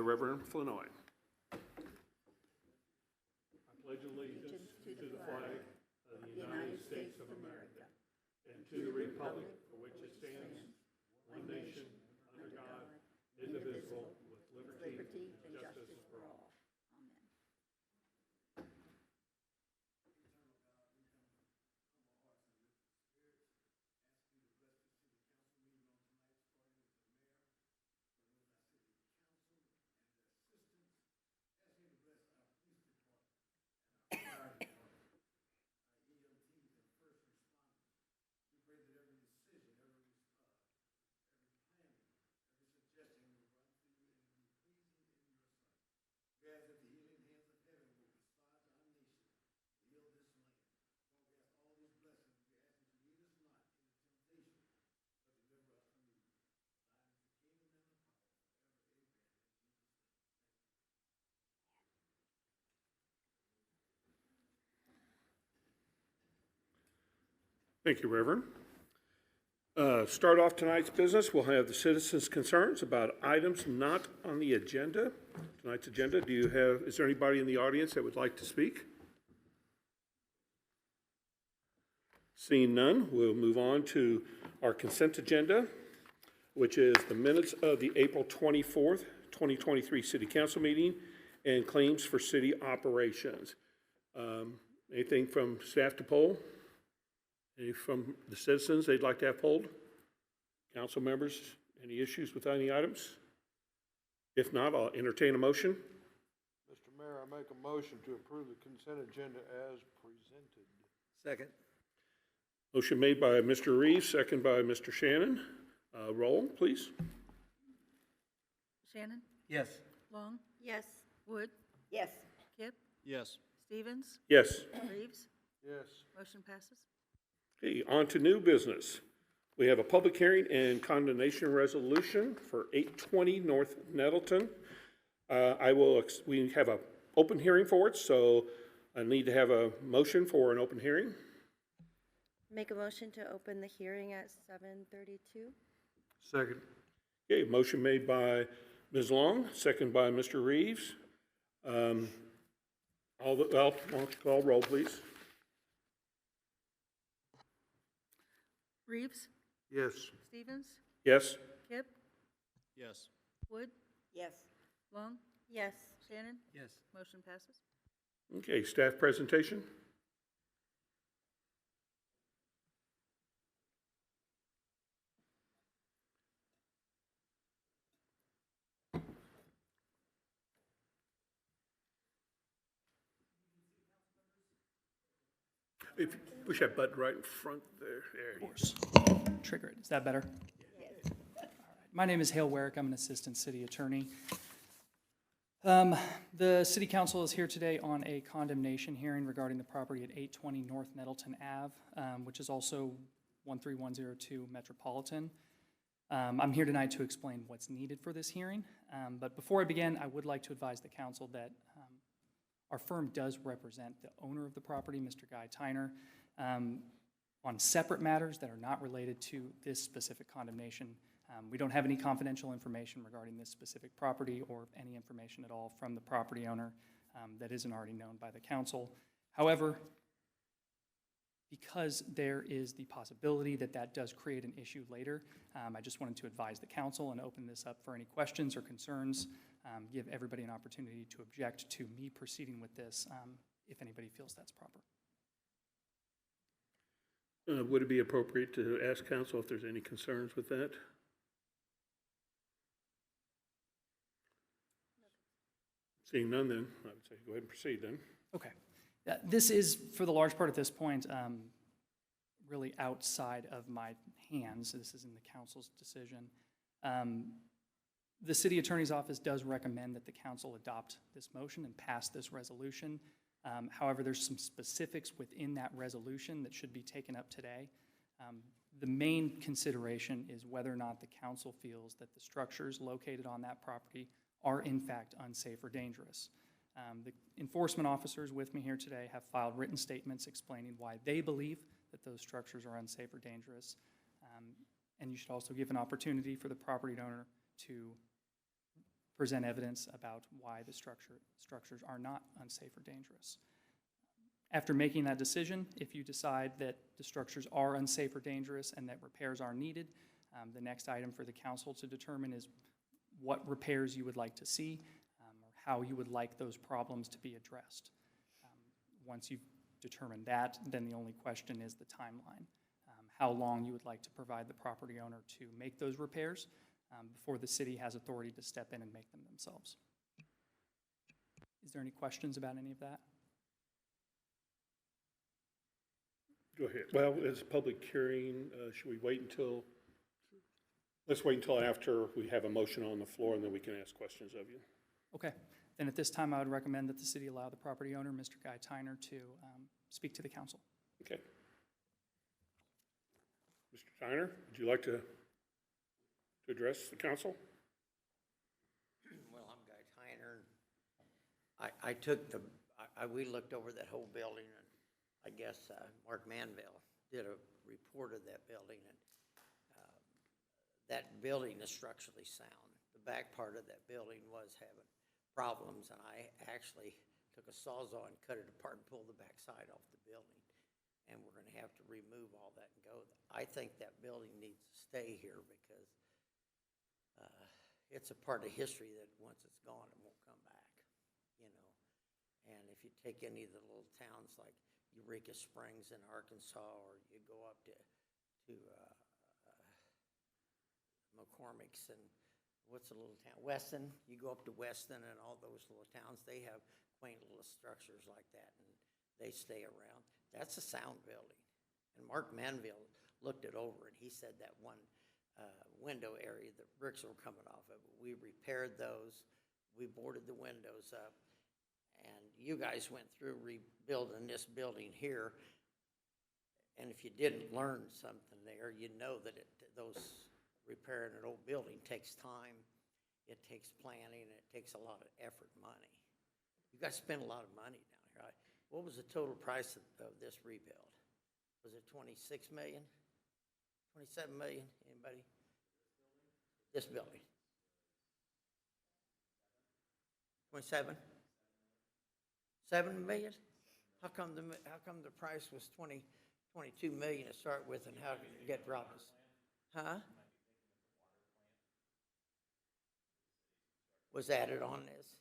Reverend Flanoy. I pledge allegiance to the flag of the United States of America and to the republic for which it stands, one nation, under God, indivisible, with liberty and justice for all. Thank you, Reverend. Start off tonight's business. We'll have the citizens' concerns about items not on the agenda. Tonight's agenda. Is there anybody in the audience that would like to speak? Seeing none, we'll move on to our consent agenda, which is the minutes of the April 24th, 2023 City Council meeting and claims for city operations. Anything from staff to poll? Any from the citizens they'd like to have polled? Council members, any issues with any items? If not, I'll entertain a motion. Mr. Mayor, I make a motion to approve the consent agenda as presented. Second. Motion made by Mr. Reeves, second by Mr. Shannon. Roll, please. Shannon? Yes. Long? Yes. Wood? Yes. Kip? Yes. Stevens? Yes. Reeves? Yes. Motion passes. Okay, on to new business. We have a public hearing and condemnation resolution for 820 North Nettleton. We have an open hearing for it, so I need to have a motion for an open hearing. Make a motion to open the hearing at 7:32. Second. Okay, motion made by Ms. Long, second by Mr. Reeves. Why don't you call roll, please? Reeves? Yes. Stevens? Yes? Kip? Yes. Wood? Yes. Long? Yes. Shannon? Yes. Motion passes. Okay, staff presentation. If you push that button right in front there. There you go. Trigger it. Is that better? Yes. All right. My name is Hale Werrick. I'm an assistant city attorney. The city council is here today on a condemnation hearing regarding the property at 820 North Nettleton Ave, which is also 13102 Metropolitan. I'm here tonight to explain what's needed for this hearing. But before I begin, I would like to advise the council that our firm does represent the owner of the property, Mr. Guy Tyner, on separate matters that are not related to this specific condemnation. We don't have any confidential information regarding this specific property or any information at all from the property owner that isn't already known by the council. However, because there is the possibility that that does create an issue later, I just wanted to advise the council and open this up for any questions or concerns, give everybody an opportunity to object to me proceeding with this if anybody feels that's proper. Would it be appropriate to ask council if there's any concerns with that? Seeing none, then I would say go ahead and proceed then. Okay. This is, for the large part at this point, really outside of my hands. This is in the council's decision. The city attorney's office does recommend that the council adopt this motion and pass this resolution. However, there's some specifics within that resolution that should be taken up today. The main consideration is whether or not the council feels that the structures located on that property are in fact unsafe or dangerous. The enforcement officers with me here today have filed written statements explaining why they believe that those structures are unsafe or dangerous. And you should also give an opportunity for the property owner to present evidence about why the structures are not unsafe or dangerous. After making that decision, if you decide that the structures are unsafe or dangerous and that repairs are needed, the next item for the council to determine is what repairs you would like to see, or how you would like those problems to be addressed. Once you've determined that, then the only question is the timeline. How long you would like to provide the property owner to make those repairs before the city has authority to step in and make them themselves. Is there any questions about any of that? Go ahead. Well, it's a public hearing. Should we wait until, let's wait until after we have a motion on the floor, and then we can ask questions of you. Okay, then at this time, I would recommend that the city allow the property owner, Mr. Guy Tyner, to speak to the council. Okay. Mr. Tyner, would you like to address the council? Well, I'm Guy Tyner. I took we looked over that whole building, and I guess Mark Manville did a report of that building, and that building is structurally sound. The back part of that building was having problems, and I actually took a Sawzall and cut it apart and pulled the back side off the building. And we're going to have to remove all that and go. I think that building needs to stay here because it's a part of history that once it's gone, it won't come back, you know. And if you take any of the little towns like Eureka Springs in Arkansas, or you go up to McCormick's and what's the little town, Weston, you go up to Weston and all those little towns, they have quaint little structures like that, and they stay around. That's a sound building. And Mark Manville looked it over, and he said that one window area, the bricks were coming off of it. We repaired those. We boarded the windows up. And you guys went through rebuilding this building here. And if you didn't learn something there, you know that those repairing an old building takes time. It takes planning, and it takes a lot of effort and money. You guys spend a lot of money down here. What was the total price of this rebuild? Was it 26 million? 27 million? Anybody? This building? 27? 7 million? How come the price was 22 million to start with, and how did it get dropped? Huh? Was added on this?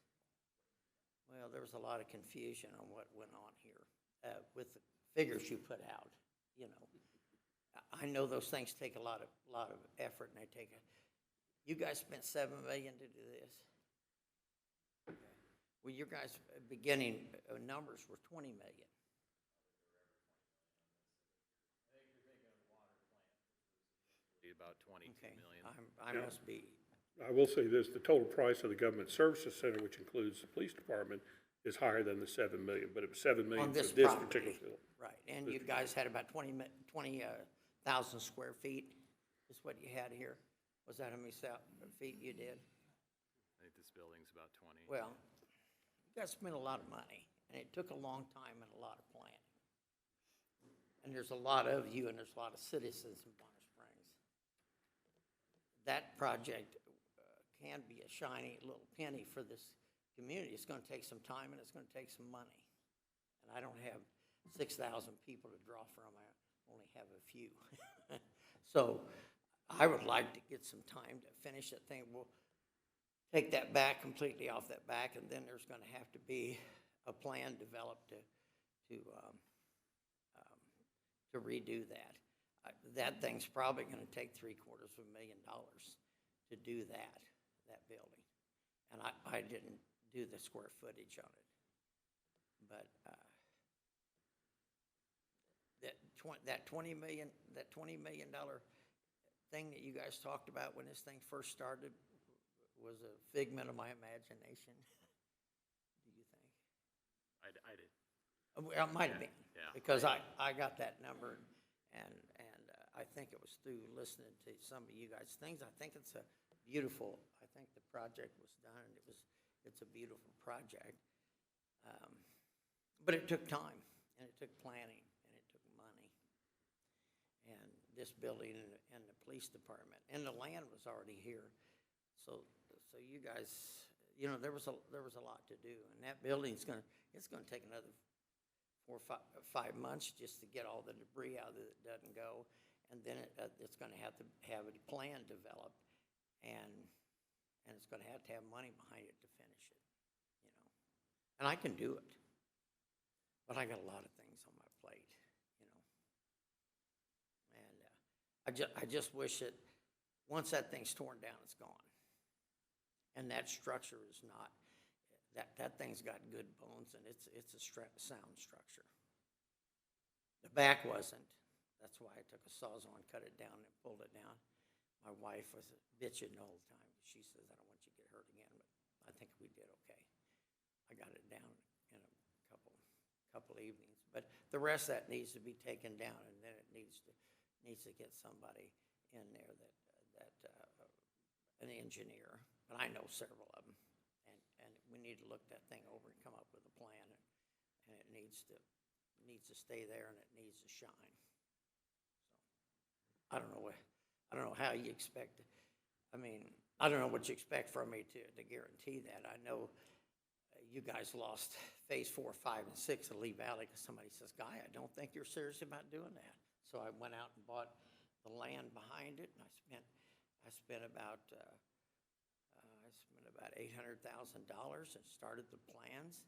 Well, there was a lot of confusion on what went on here with the figures you put out. You know, I know those things take a lot of effort, and they take you guys spent $7 million to do this. Well, your guys' beginning numbers were 20 million. About 22 Okay, million. I must be. I will say this, the total price of the Government Services Center, which includes the police department, is higher than the 7 million, but it was 7 million On for this this property. particular field. Right, and you guys had about 20,000 square feet is what you had here. Was that how many feet you did? I think this building's about 20. Well, you guys spent a lot of money, and it took a long time and a lot of planning. And there's a lot of you, and there's a lot of citizens in Bonner Springs. That project can be a shiny little penny for this community. It's going to take some time, and it's going to take some money. And I don't have 6,000 people to draw from. I only have a few. So I would like to get some time to finish that thing. We'll take that back completely off that back, and then there's going to have to be a plan developed to redo that. That thing's probably going to take $750,000 to do that building. And I didn't do the square footage on it. But that $20 million thing that you guys talked about when this thing first started was a figment of my imagination. Do you think? I did. Well, it might have been. Yeah. Because I got that number, and I think it was through listening to some of you guys' things. I think it's I think the project was done. It's a beautiful project. But it took time, and it took planning, and it took money. And this building and the police department, and the land was already here. So you guys you know, there was a lot to do, and that building's it's gonna take another 4 or 5 months just to get all the debris out that it doesn't go, and then it's gonna have to have a plan developed, and it's gonna have to have money behind it to finish it, you know. And I can do it, but I got a lot of things on my plate, you know. And I just wish that once that thing's torn down, it's gone. And that structure is not, that thing's got good bones, and it's a sound structure. The back wasn't. That's why I took a Sawzall, cut it down, and pulled it down. My wife was bitching the whole time. She says, I don't want you to get hurt again, but I think we did okay. I got it down in a couple evenings. But the rest of that needs to be taken down, and then it needs to get somebody in there that an engineer, but I know several of them, and we need to look that thing over and come up with a plan, and it needs to stay there, and it needs to shine. So I don't know how you expect it. I mean, I don't know what you expect from me to guarantee that. I know you guys lost phase 4, 5, and 6 of Lee Valley because somebody says, Guy, I don't think you're serious about doing that. So I went out and bought the land behind it, and I spent about $800,000 and started the plans,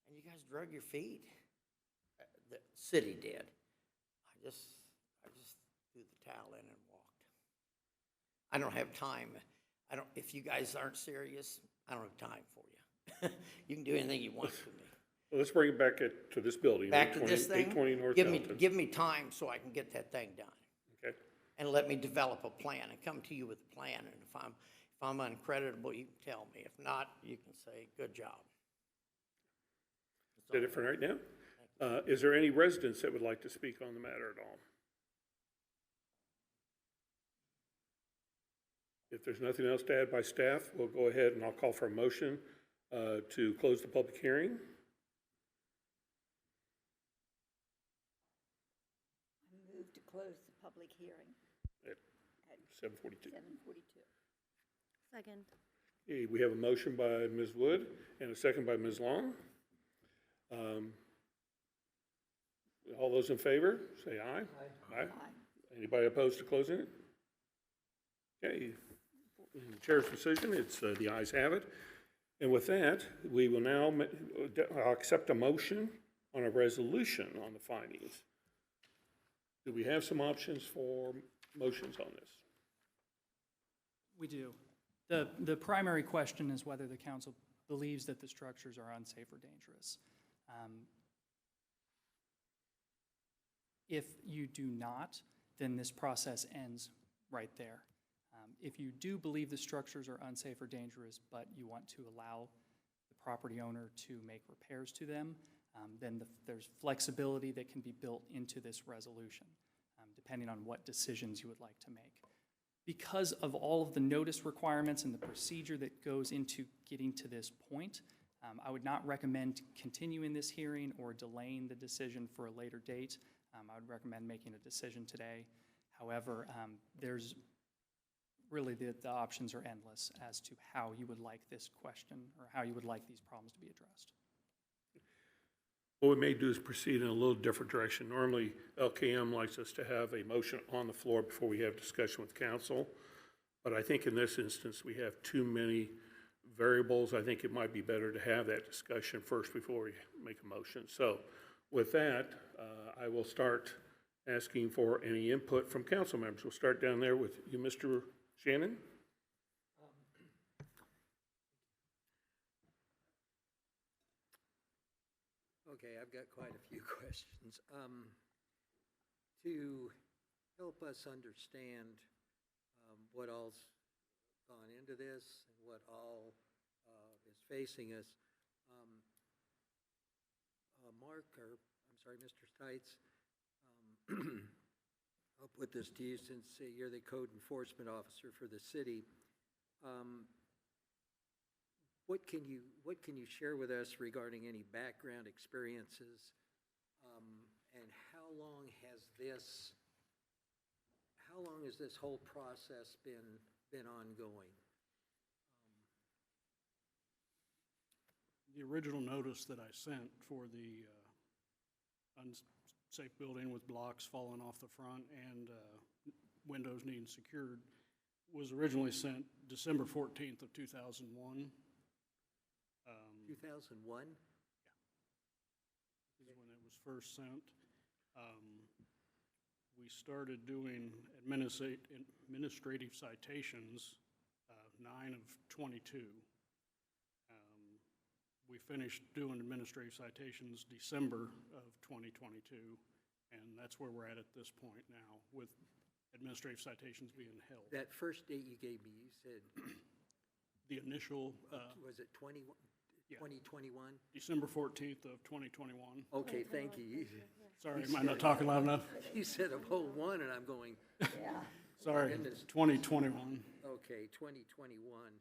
and you guys drug your feet. The city did. I just threw the towel in and walked. I don't have time. If you guys aren't serious, I don't have time for you. You can do anything you want to me. Well, let's bring it back to this building. Back to this thing? 820 North Give Nettleton. me time so I can get that thing done. Okay. And let me develop a plan and come to you with a plan. And if I'm uncreditable, you can tell me. If not, you can say, good job. Is that it for right now? Is there any residents that would like to speak on the matter at all? If there's nothing else to add by staff, we'll go ahead and I'll call for a motion to close the public hearing. I move to close the public hearing At at 7:42. 7:42. Second. Okay, we have a motion by Ms. Wood and a second by Ms. Long. All those in favor, say aye. Aye. Anybody opposed to closing it? Okay, in the chair's decision, it's the ayes have it. And with that, we will now accept a motion on a resolution on the findings. Do we have some options for motions on this? We do. The primary question is whether the council believes that the structures are unsafe or dangerous. If you do not, then this process ends right there. If you do believe the structures are unsafe or dangerous, but you want to allow the property owner to make repairs to them, then there's flexibility that can be built into this resolution, depending on what decisions you would like to make. Because of all of the notice requirements and the procedure that goes into getting to this point, I would not recommend continuing this hearing or delaying the decision for a later date. I would recommend making a decision today. However, there's really the options are endless as to how you would like this question or how you would like these problems to be addressed. What we may do is proceed in a little different direction. Normally, LKM likes us to have a motion on the floor before we have discussion with council. But I think in this instance, we have too many variables. I think it might be better to have that discussion first before we make a motion. So with that, I will start asking for any input from council members. We'll start down there with you, Mr. Shannon. Okay, I've got quite a few questions. To help us understand what all's gone into this and what all is facing us, Mr. Stites, I'll put this to you since you're the code enforcement officer for the city. What can you share with us regarding any background experiences, and how long has this whole process been ongoing? The original notice that I sent for the unsafe building with blocks falling off the front and windows needing secured was originally sent December 14th of 2001. 2001? Is when it was first sent. We started doing administrative citations, 9 of 22. We finished doing administrative citations December of 2022, and that's where we're at this point now, with administrative citations being held. That first date you gave me, you said, The initial, was it 2021? yeah. 2021? December 14th of 2021. Okay, thank you. Sorry, am I not talking loud enough? You said a whole one, and I'm going, Sorry, Goodness. 2021. okay, 2021.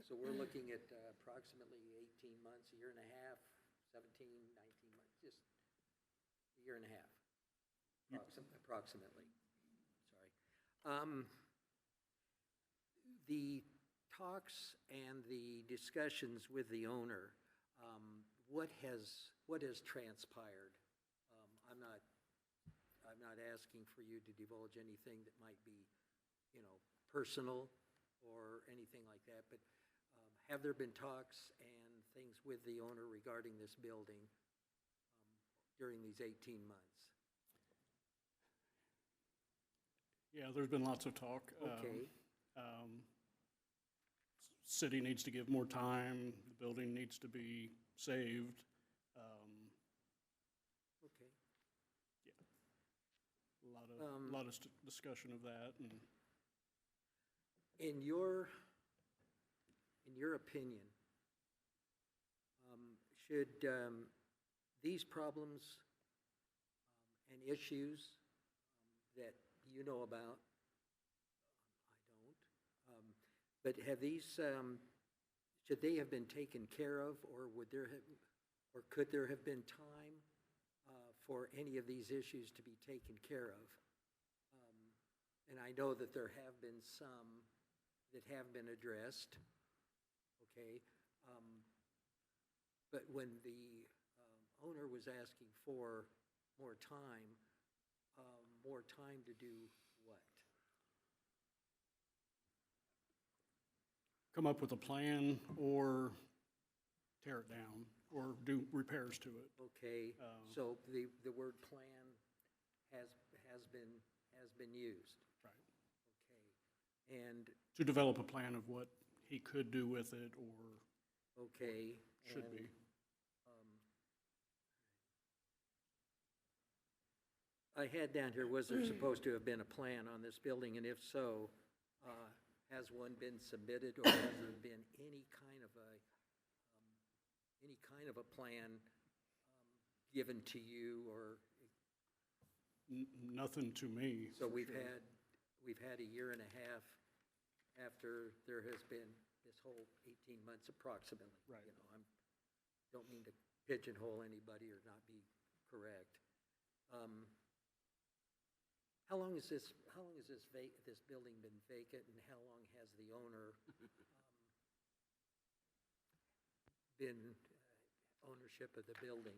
So we're looking at approximately 18 months, a year and a half, 17, 19 months, just a year and a half, approximately. Sorry. The talks and the discussions with the owner, what has transpired? I'm not asking for you to divulge anything that might be, personal or anything like that, but have there been talks and things with the owner regarding this building during these 18 months? Yeah, there's been lots of talk. Okay. City needs to give more time, the building needs to be saved. Okay. A lot of discussion of that, and In your opinion, should these problems and issues that you know about, I don't, but have these, should they have been taken care of, or could there have been time for any of these issues to be taken care of? And I know that there have been some that have been addressed, okay? But when the owner was asking for more time to do what? come up with a plan or tear it down or do repairs to it. Okay, so the word plan has been used. Right. Okay, and, To develop a plan of what he could do with it or okay. should and, be. I had down here, was there supposed to have been a plan on this building, and if so, has one been submitted, or has there been any kind of a plan given to you, or? Nothing to me. So we've had a year and a half after there has been this whole 18 months approximately. Right. Don't mean to pigeonhole anybody or not be correct. How long has this building been vacant, and how long has the owner been ownership of the building?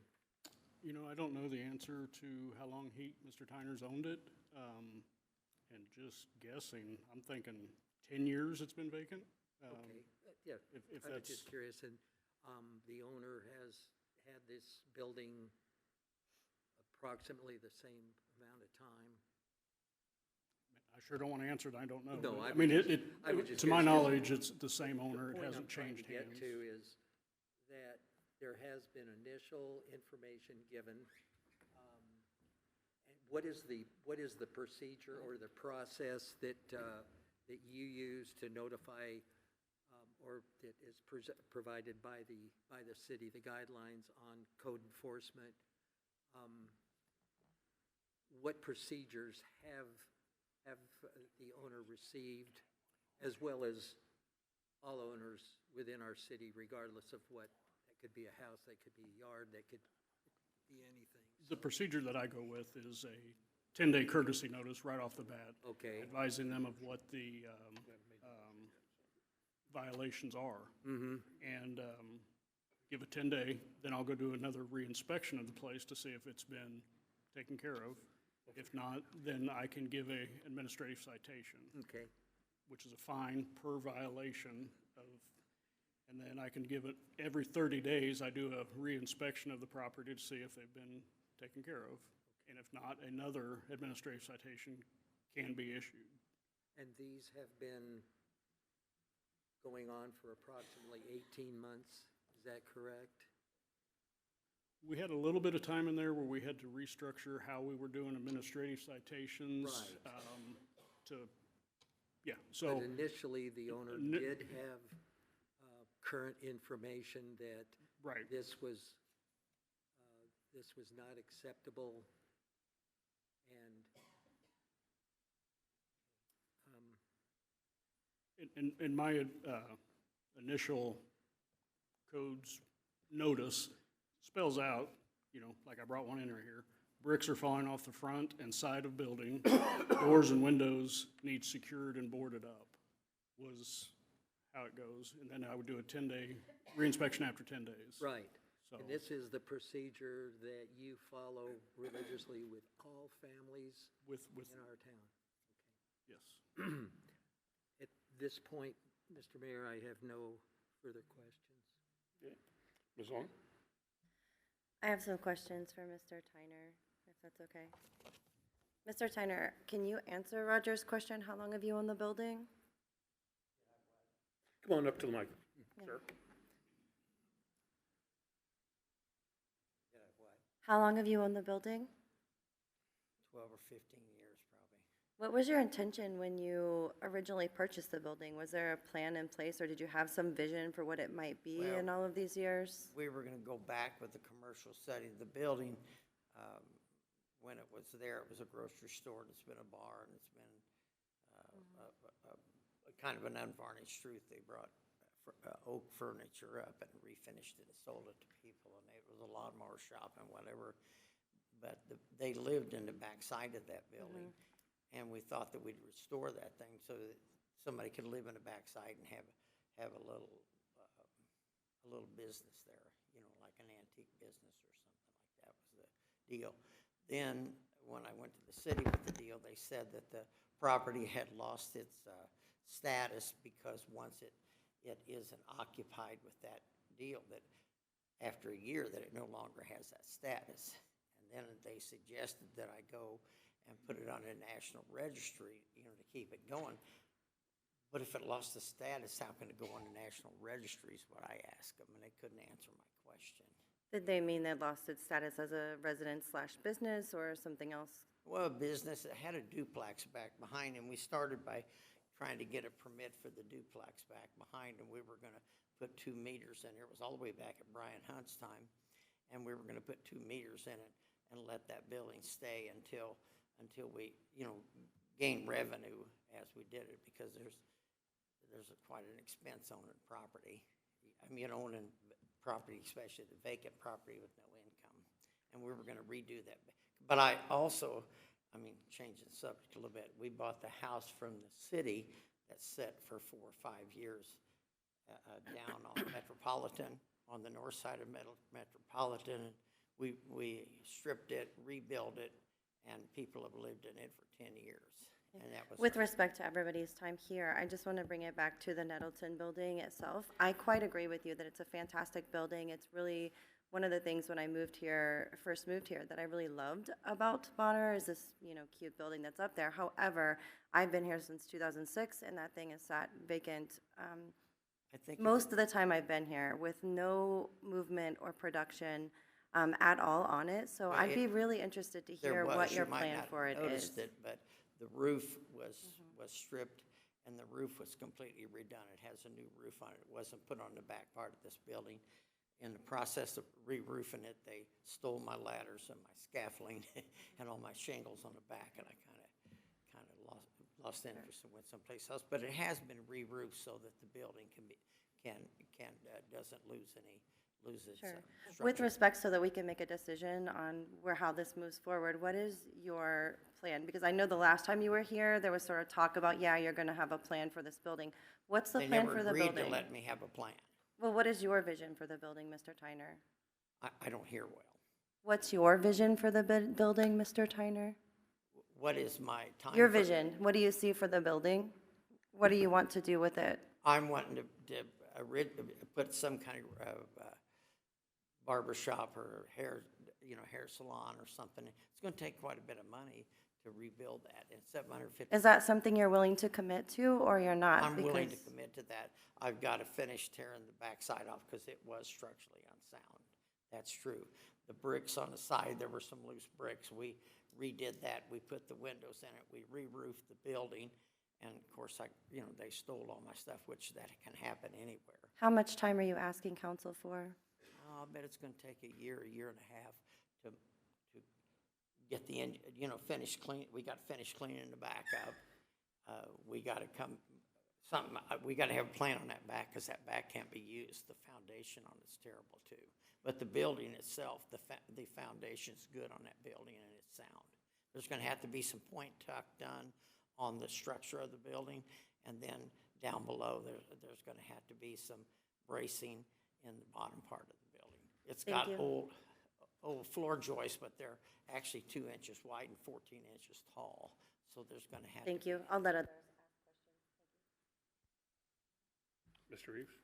I don't know the answer to how long Mr. Tyner's owned it. And just guessing, I'm thinking 10 years it's been vacant. Okay, yeah, If I was that's, just curious, and the owner has had this building approximately the same amount of time? I sure don't want to answer it, I don't know. No, But, I mean, was just to my curious. knowledge, it's the same owner, it The point hasn't I'm trying changed to get hands. to is that there has been initial information given. And what is the procedure or the process that you use to notify, or that is provided by the city, the guidelines on code enforcement? What procedures have the owner received, as well as all owners within our city, regardless of what? That could be a house, that could be a yard, that could be anything. The procedure that I go with is a 10-day courtesy notice right off the bat. Okay. Advising them of what the violations are. Mm-hmm. And give a 10-day, then I'll go do another reinspection of the place to see if it's been taken care of. If not, then I can give a administrative citation, Okay. which is a fine per violation of, and then I can give it, every 30 days, I do a reinspection of the property to see if they've been taken care of. And if not, another administrative citation can be issued. And these have been going on for approximately 18 months, is that correct? We had a little bit of time in there where we had to restructure how we were doing administrative citations. Right. So, But initially, the owner N- did have current information that right. this was not acceptable, and In my initial codes notice spells out, like I brought one in right here, bricks are falling off the front and side of building, doors and windows need secured and boarded up, was how it goes. And then I would do a 10-day reinspection after 10 days. right. So, And this is the procedure that you follow religiously with all families with, in our town. yes. At this point, Mr. Mayor, I have no further questions. Ms. Long? I have some questions for Mr. Tyner, if that's okay. Mr. Tyner, can you answer Roger's question? How long have you owned the building? Come on up to the mic, sir. How long have you owned the building? 12 or 15 years, probably. What was your intention when you originally purchased the building? Was there a plan in place, or did you have some vision for what it might be Well, in all of these years? We were gonna go back with the commercial setting of the building. When it was there, it was a grocery store, and it's been a bar, and it's been a kind of an unvarnished truth. They brought oak furniture up and refinished it and sold it to people, and it was a lawnmower shop and whatever. But they lived in the backside of that building, and we thought that we'd restore that thing so that somebody could live in the backside and have a little business there, like an antique business or something like that was the deal. Then, when I went to the city with the deal, they said that the property had lost its status because once it isn't occupied with that deal, that after a year that it no longer has that status. And then they suggested that I go and put it on a national registry, to keep it going. But if it lost the status, how can it go on the national registry is what I asked them, and they couldn't answer my question. Did they mean they lost its status as a residence/business or something else? Well, a business that had a duplex back behind, and we started by trying to get a permit for the duplex back behind, and we were gonna put 2 meters in there. It was all the way back at Brian Hunt's time, and we were gonna put 2 meters in it and let that building stay until we, gain revenue as we did it, because there's quite an expense owning property. I mean, owning property, especially the vacant property with no income. And we were gonna redo that. But I also, changing the subject a little bit, we bought the house from the city that's set for 4 or 5 years down on Metropolitan, on the north side of Metropolitan. We stripped it, rebuilt it, and people have lived in it for 10 years. And that was With respect to everybody's time here, I just want to bring it back to the Nettleton building itself. I quite agree with you that it's a fantastic building. It's really one of the things when I first moved here, that I really loved about Bonner is this, cute building that's up there. However, I've been here since 2006, and that thing has sat vacant I think most of the time I've been here, with no movement or production at all on it. So Well, I'd be really interested to hear what your plan for it is. Noticed it, but the roof was stripped, and the roof was completely redone. It has a new roof on it. It wasn't put on the back part of this building. In the process of re-roofing it, they stole my ladders and my scaffolding and all my shingles on the back, and I kind of lost interest and went someplace else. But it has been re-roofed so that the building doesn't lose its Sure. structure. With respect, so that we can make a decision on how this moves forward, what is your plan? Because I know the last time you were here, there was sort of talk about, you're going to have a plan for this building. What's the plan for the They never agreed to building? let me have a plan. Well, what is your vision for the building, Mr. Tyner? I don't hear well. What's your vision for the building, Mr. Tyner? What is my time? Your vision, what do you see for the building? What do you want to do with it? I'm wanting to put some kind of barber shop or hair salon or something. It's going to take quite a bit of money to rebuild that. It's $750. Is that something you're willing to commit to, or you're not? I'm willing to Because- commit to that. I've got to finish tearing the backside off because it was structurally unsound. That's true. The bricks on the side, there were some loose bricks. We redid that. We put the windows in it. We re-roofed the building. And of course, they stole all my stuff, which that can happen anywhere. How much time are you asking council for? I bet it's going to take a year and a half to get the end, finish clean. We got finished cleaning the back up. We got to we got to have a plan on that back because that back can't be used. The foundation on it's terrible too. But the building itself, the foundation's good on that building and it's sound. There's going to have to be some point tuck done on the structure of the building, and then down below there's going to have to be some bracing in the bottom part of the building. It's got Thank you. old floor joists, but they're actually 2 inches wide and 14 inches tall. So there's going to have Thank you. I'll let others. Mr. Reeves?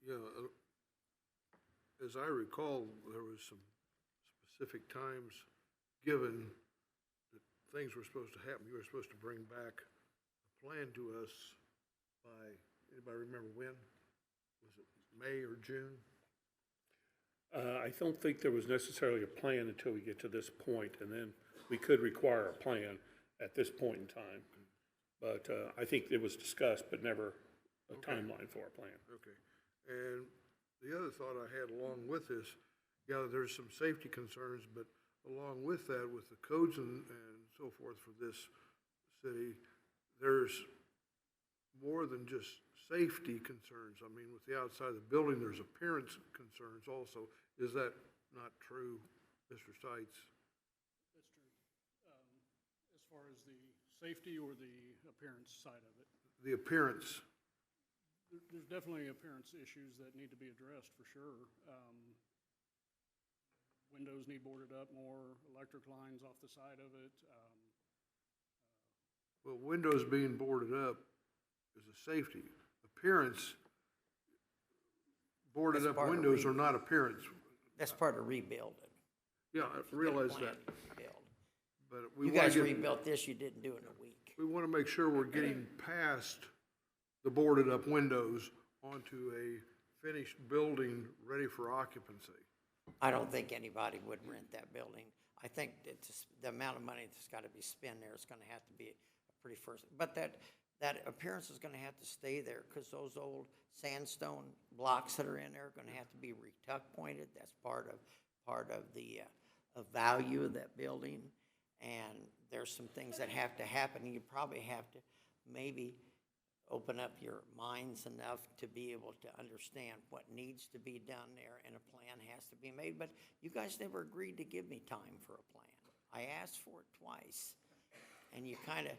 Yeah, as I recall, there was some specific times given that things were supposed to happen. You were supposed to bring back a plan to us by, anybody remember when? Was it May or June? I don't think there was necessarily a plan until we get to this point, and then we could require a plan at this point in time. But I think it was discussed, but never a timeline for a plan. Okay. And the other thought I had along with this, yeah, there's some safety concerns, but along with that, with the codes and so forth for this city, there's more than just safety concerns. I mean, with the outside of the building, there's appearance concerns also. Is that not true, Mr. Seitz? That's true. As far as the safety or the appearance side of it, The appearance, there's definitely appearance issues that need to be addressed for sure. Windows need boarded up more, electric lines off the side of it. well, windows being boarded up is a safety. Appearance, boarded That's up part of windows are not appearance. That's part of rebuilding. Yeah, I realize Plan that, to rebuild. but we You want guys to get, rebuilt this, you didn't do it in a week. we want to make sure we're getting past the boarded up windows onto a finished building ready for occupancy. I don't think anybody would rent that building. I think that the amount of money that's got to be spent there is going to have to be a pretty first, but that appearance is going to have to stay there because those old sandstone blocks that are in there are going to have to be retuck pointed. That's part of the value of that building. And there's some things that have to happen. You probably have to maybe open up your minds enough to be able to understand what needs to be done there, and a plan has to be made. But you guys never agreed to give me time for a plan. I asked for it twice, and you kind of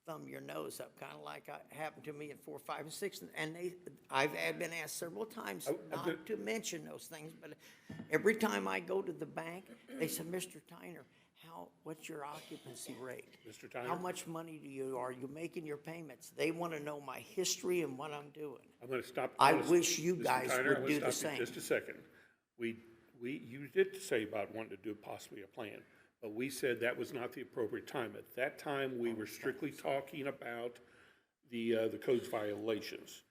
thumb your nose up, kind of like it happened to me at 4, 5, and 6. And I've been asked several times not to mention those things, but every time I go to the bank, they say, Mr. Tyner, what's your occupancy rate? Mr. Tyner? How much money are you making your payments? They want to know my history and what I'm doing. I'm going to stop. I wish you Mr. guys Tyner, would I'm do gonna the stop you same. Just a second. You did say about wanting to do possibly a plan, but we said that was not the appropriate time. At that time, we were strictly talking about the codes violations.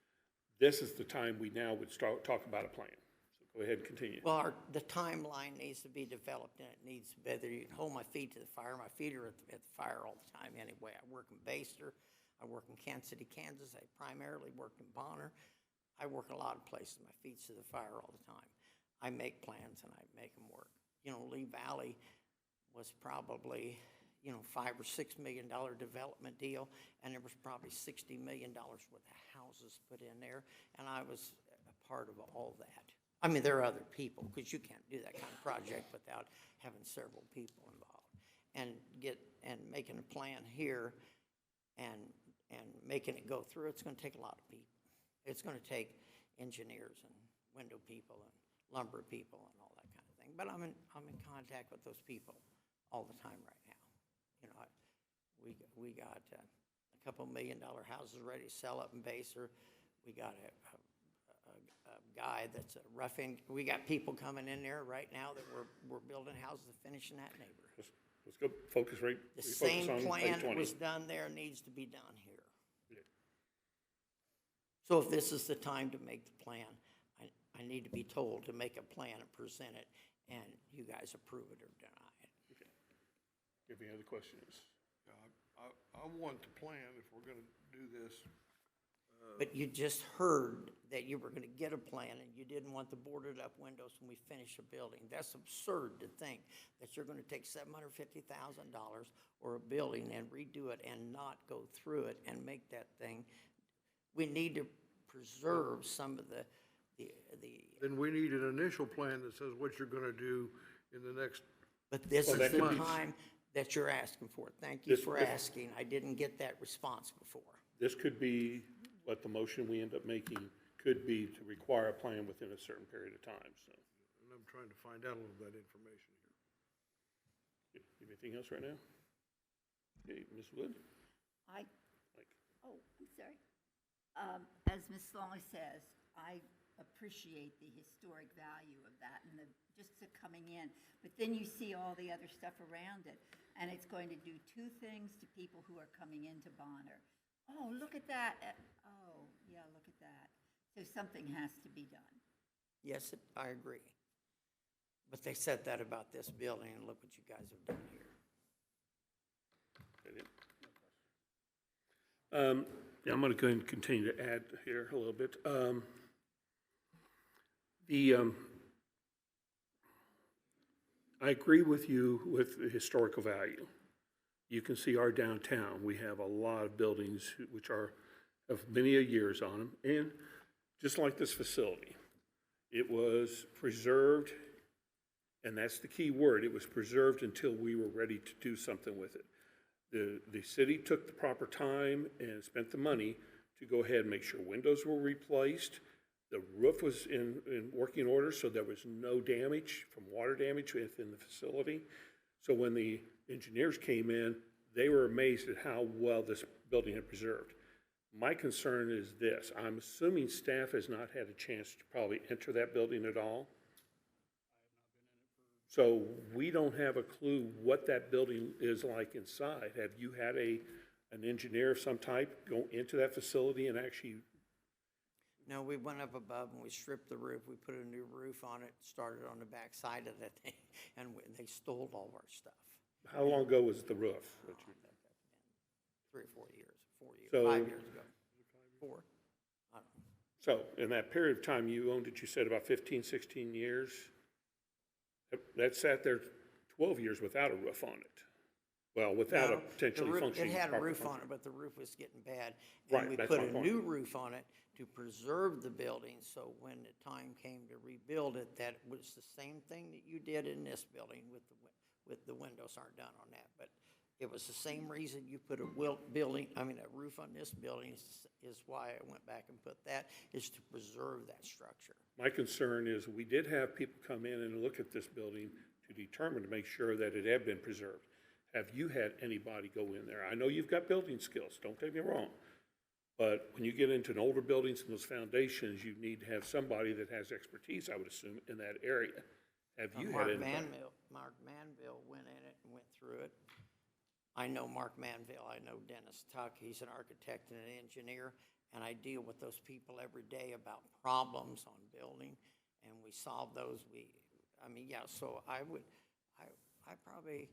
This is the time we now would start talk about a plan. So go ahead and continue. Well, the timeline needs to be developed, and it needs to be, you hold my feet to the fire. My feet are at the fire all the time anyway. I work in Baster. I work in Kansas City, Kansas. I primarily worked in Bonner. I work a lot of places. My feet's to the fire all the time. I make plans, and I make them work. Lee Valley was probably, $5 or $6 million development deal, and there was probably $60 million worth of houses put in there, and I was a part of all that. I mean, there are other people, because you can't do that kind of project without having several people involved. And making a plan here and making it go through, it's going to take a lot of people. It's going to take, engineers and window people and lumber people and all that kind of thing. But I'm in contact with those people all the time right now. You know, we got a couple $1 million houses ready to sell up in Baser. We got a guy that's a roughing. We got people coming in there right now that we're building houses and finishing that neighborhood. Let's go focus right. The focus same on plan that 820. was done there needs to be done here. Yeah. So if this is the time to make the plan, I need to be told to make a plan and present it, and you guys approve it or deny it. Okay. Any other questions? I want the plan if we're gonna do this. But you just heard that you were gonna get a plan and you didn't want the boarded up windows when we finish a building. That's absurd to think that you're gonna take $750,000 or a building and redo it and not go through it and make that thing. We need to preserve some of the Then we need an initial plan that says what you're gonna do in the next, But this Well, is that the could be- time that you're asking for. Thank you This- for this- asking. I didn't get that response before. This could be what the motion we end up making could be to require a plan within a certain period of time, so. and I'm trying to find out a little bit of information here. Anything else right now? Okay, Ms. Wood? I, Like, oh, I'm sorry. As Ms. Long says, I appreciate the historic value of that and just the coming in. But then you see all the other stuff around it, and it's going to do two things to people who are coming into Bonner. Oh, look at that. Oh, yeah, look at that. So something has to be done. Yes, I agree. But they said that about this building, and look what you guys have done here. that it? Yeah, I'm gonna go ahead and continue to add here a little bit. I agree with you with the historical value. You can see our downtown, we have a lot of buildings which are, have many a years on them, and just like this facility, it was preserved, and that's the key word, it was preserved until we were ready to do something with it. The city took the proper time and spent the money to go ahead and make sure windows were replaced, the roof was in working order, so there was no damage from water damage within the facility. So when the engineers came in, they were amazed at how well this building had preserved. My concern is this, I'm assuming staff has not had a chance to probably enter that building at all. So we don't have a clue what that building is like inside. Have you had an engineer of some type go into that facility and actually? No, we went up above and we stripped the roof. We put a new roof on it, started on the back side of that thing, and they stole all of our stuff. How long ago was the roof? 3 or 4 years, 4 years, So- 5 years ago. 4? I don't know. So in that period of time you owned it, you said about 15, 16 years? That sat there 12 years without a roof on it. Well, without a No, potentially the roof- functioning. It had a proper roof on function. it, but the roof was getting bad. Right, And we that's put my a point. new roof on it to preserve the building, so when the time came to rebuild it, that was the same thing that you did in this building with the windows aren't done on that, but it was the same reason you put a roof on this building is why I went back and put that, is to preserve that structure. My concern is we did have people come in and look at this building to determine, to make sure that it had been preserved. Have you had anybody go in there? I know you've got building skills, don't get me wrong. But when you get into an older buildings and those foundations, you need to have somebody that has expertise, I would assume, in that area. Have you had anybody? Mark Manville went in it and went through it. I know Mark Manville, I know Dennis Tuck, he's an architect and an engineer, and I deal with those people every day about problems on building, and we solve those. So I probably.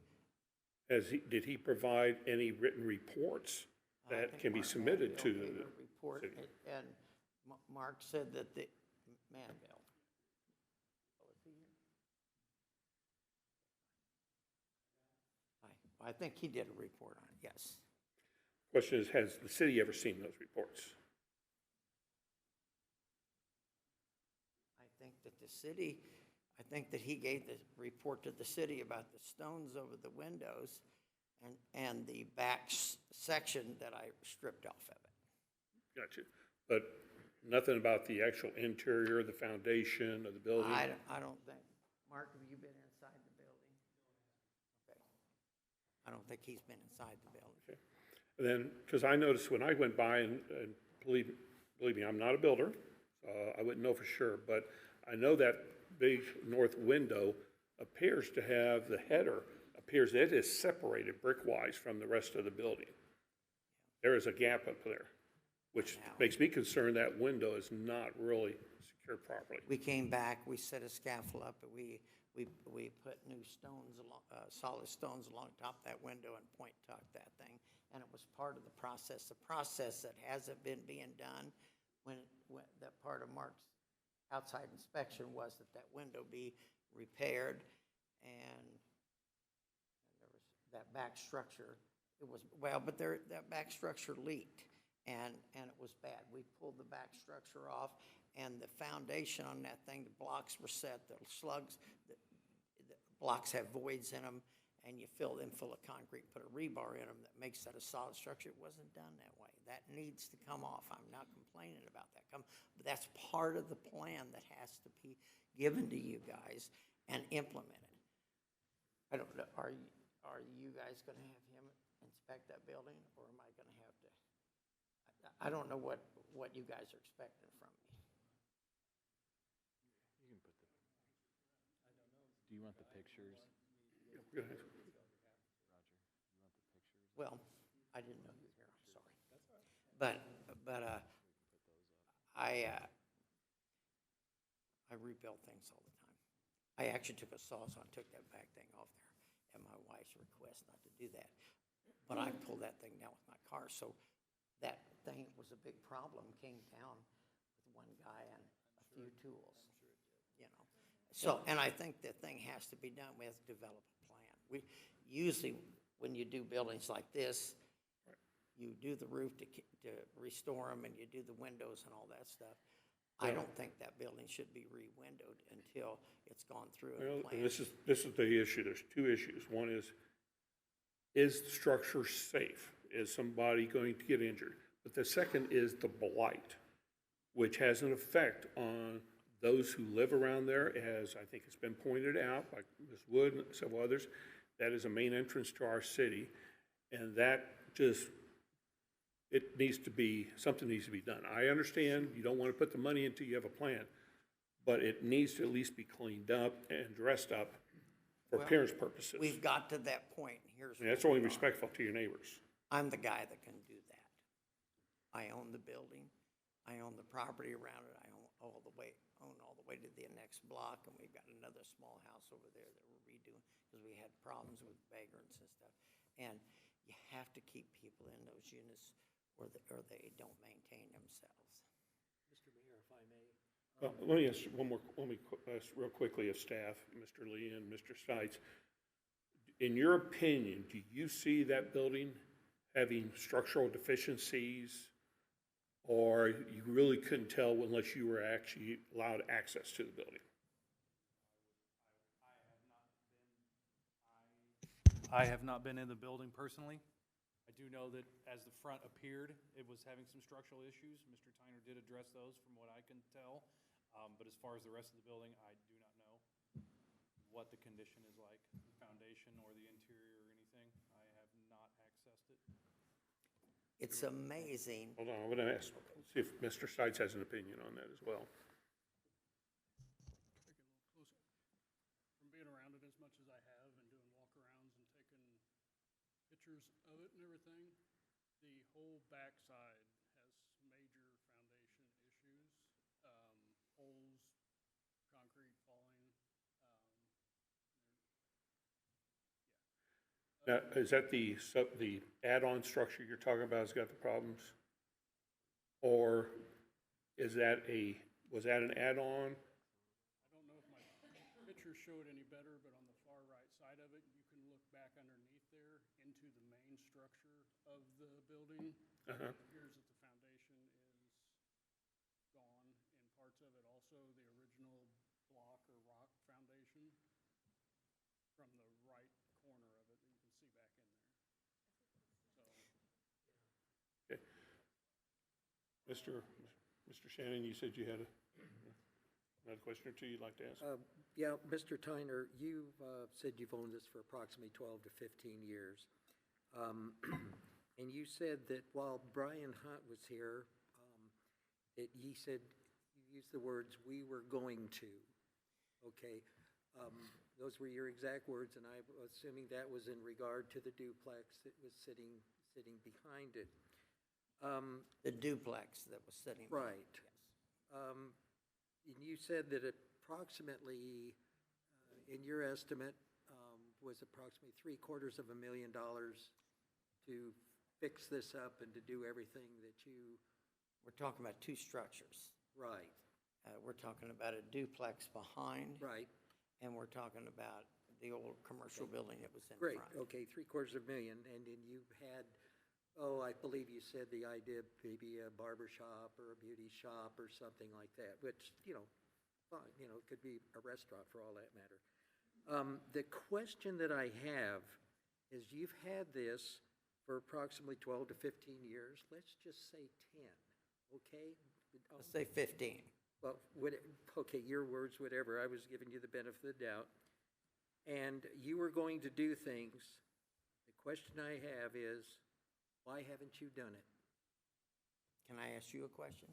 Did he provide any written reports I that think can be Mark submitted to Manville gave the a report, city? and Mark said that the Manville. I think he did a report on it, yes. Question is, has the city ever seen those reports? I think that he gave the report to the city about the stones over the windows and the back section that I stripped off of it. Gotcha. But Nothing about the actual interior, the foundation of the building? I don't think, Mark, have you been inside the building? Okay. I don't think he's been inside the building. And then, because I noticed when I went by, and believe me, I'm not a builder, I wouldn't know for sure, but I know that big north window appears to have, the header appears it is separated brick-wise from the rest of the building. There is a gap up there, which makes me concerned that window is not really secured properly. We came back, we set a scaffold up, and we put new stones, solid stones along top that window and point tucked that thing. And it was part of the process. The process that hasn't been being done when that part of Mark's outside inspection was that window be repaired and there was that back structure. It was, but that back structure leaked and it was bad. We pulled the back structure off and the foundation on that thing, the blocks were set, the slugs, the blocks have voids in them, and you fill them full of concrete, put a rebar in them that makes that a solid structure. It wasn't done that way. That needs to come off. I'm not complaining about that. But that's part of the plan that has to be given to you guys and implemented. I don't know, are you guys gonna have him inspect that building, or am I gonna have to? I don't know what you guys are expecting from me. You can put the, do you want the pictures? Go ahead. Roger, you want the pictures? Well, I didn't know you were here, I'm sorry. That's all right. But I rebuild things all the time. I actually took a sawzall and took that back thing off there at my wife's request not to do that. But I pulled that thing down with my car, so that thing was a big problem, came down with one guy and a few tools, you know. So, and I think the thing has to be done. We have to develop a plan. We usually, when you do buildings like this, you do the roof to restore them, and you do the windows and all that stuff. I don't think that building should be re-windowed until it's gone through a Well, plan. and this is the issue. There's two issues. One is the structure safe? Is somebody going to get injured? But the second is the blight, which has an effect on those who live around there, as I think it's been pointed out by Ms. Wood and several others. That is a main entrance to our city, and that just, it needs to be, something needs to be done. I understand you don't want to put the money until you have a plan, but it needs to at least be cleaned up and dressed up for Well, appearance purposes. We've got to that point, and here's And what that's only we are. respectful to your neighbors. I'm the guy that can do that. I own the building, I own the property around it, I own all the way to the next block, and we've got another small house over there that we're redoing, because we had problems with vagrants and stuff. And you have to keep people in those units, or they don't maintain themselves. Mr. Mayor, if I may. Let me ask real quickly of staff, Mr. Lee and Mr. Stites. In your opinion, do you see that building having structural deficiencies, or you really couldn't tell unless you were actually allowed access to the building? I have not been in the building personally. I do know that as the front appeared, it was having some structural issues. Mr. Tyner did address those from what I can tell. But as far as the rest of the building, I do not know what the condition is like, the foundation or the interior or anything. I have not accessed it. It's amazing. Hold on, I'm going to ask, see if Mr. Stites has an opinion on that as well. Taking a little closer. From being around it as much as I have and doing walk-arounds and taking pictures of it and everything, the whole backside has major foundation issues, holes, concrete falling. Now, is that the add-on structure you're talking about has got the problems? Or is that was that an add-on? I don't know if my picture showed any better, but on the far right side of it, you can look back underneath there into the main structure of the building. Uh-huh. It appears that the foundation is gone in parts of it. Also, the original block or rock foundation from the right corner of it that you can see back in there. So, Okay. Mr. Shannon, you said you had another question or two you'd like to ask? Yeah, Mr. Tyner, you've said you've owned this for approximately 12 to 15 years. And you said that while Brian Hunt was here, he said, you used the words, "we were going to." Okay, those were your exact words, and I'm assuming that was in regard to the duplex that was sitting behind it. The duplex that was sitting. there. Right. And you said that approximately, in your estimate, was approximately $750,000 to fix this up and to do everything that you, We're talking about two structures. right, We're talking about a duplex behind, right, and we're talking about the old commercial building that was in great, front. okay, $750,000, and then you had, I believe you said the idea of maybe a barber shop or a beauty shop or something like that, which, fine, it could be a restaurant for all that matter. The question that I have is you've had this for approximately 12 to 15 years, let's just say 10, okay? Let's say 15. Well, okay, your words, whatever, I was giving you the benefit of the doubt. And you were going to do things. The question I have is, why haven't you done it? Can I ask you a question?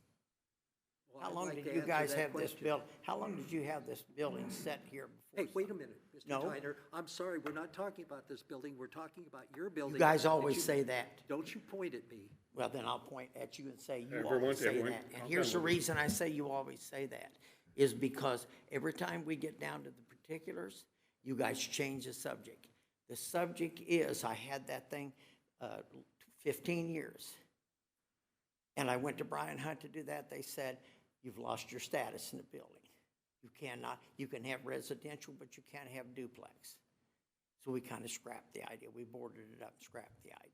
Well, How I'd long like did to you answer guys that have this question. built, how long did you have this building set here before? Hey, wait a minute, Mr. No. Tyner, I'm sorry, we're not talking about this building, we're talking about your building. You guys that always say that. Don't you point at me. Well, then I'll point at you and say, you Everyone- always say everyone, that. And calm here's down the a little. reason I say you always say that, is because every time we get down to the particulars, you guys change the subject. The subject is, I had that thing 15 years. And I went to Brian Hunt to do that. They said, you've lost your status in the building. You can have residential, but you can't have duplex. So we kind of scrapped the idea. We boarded it up and scrapped the idea.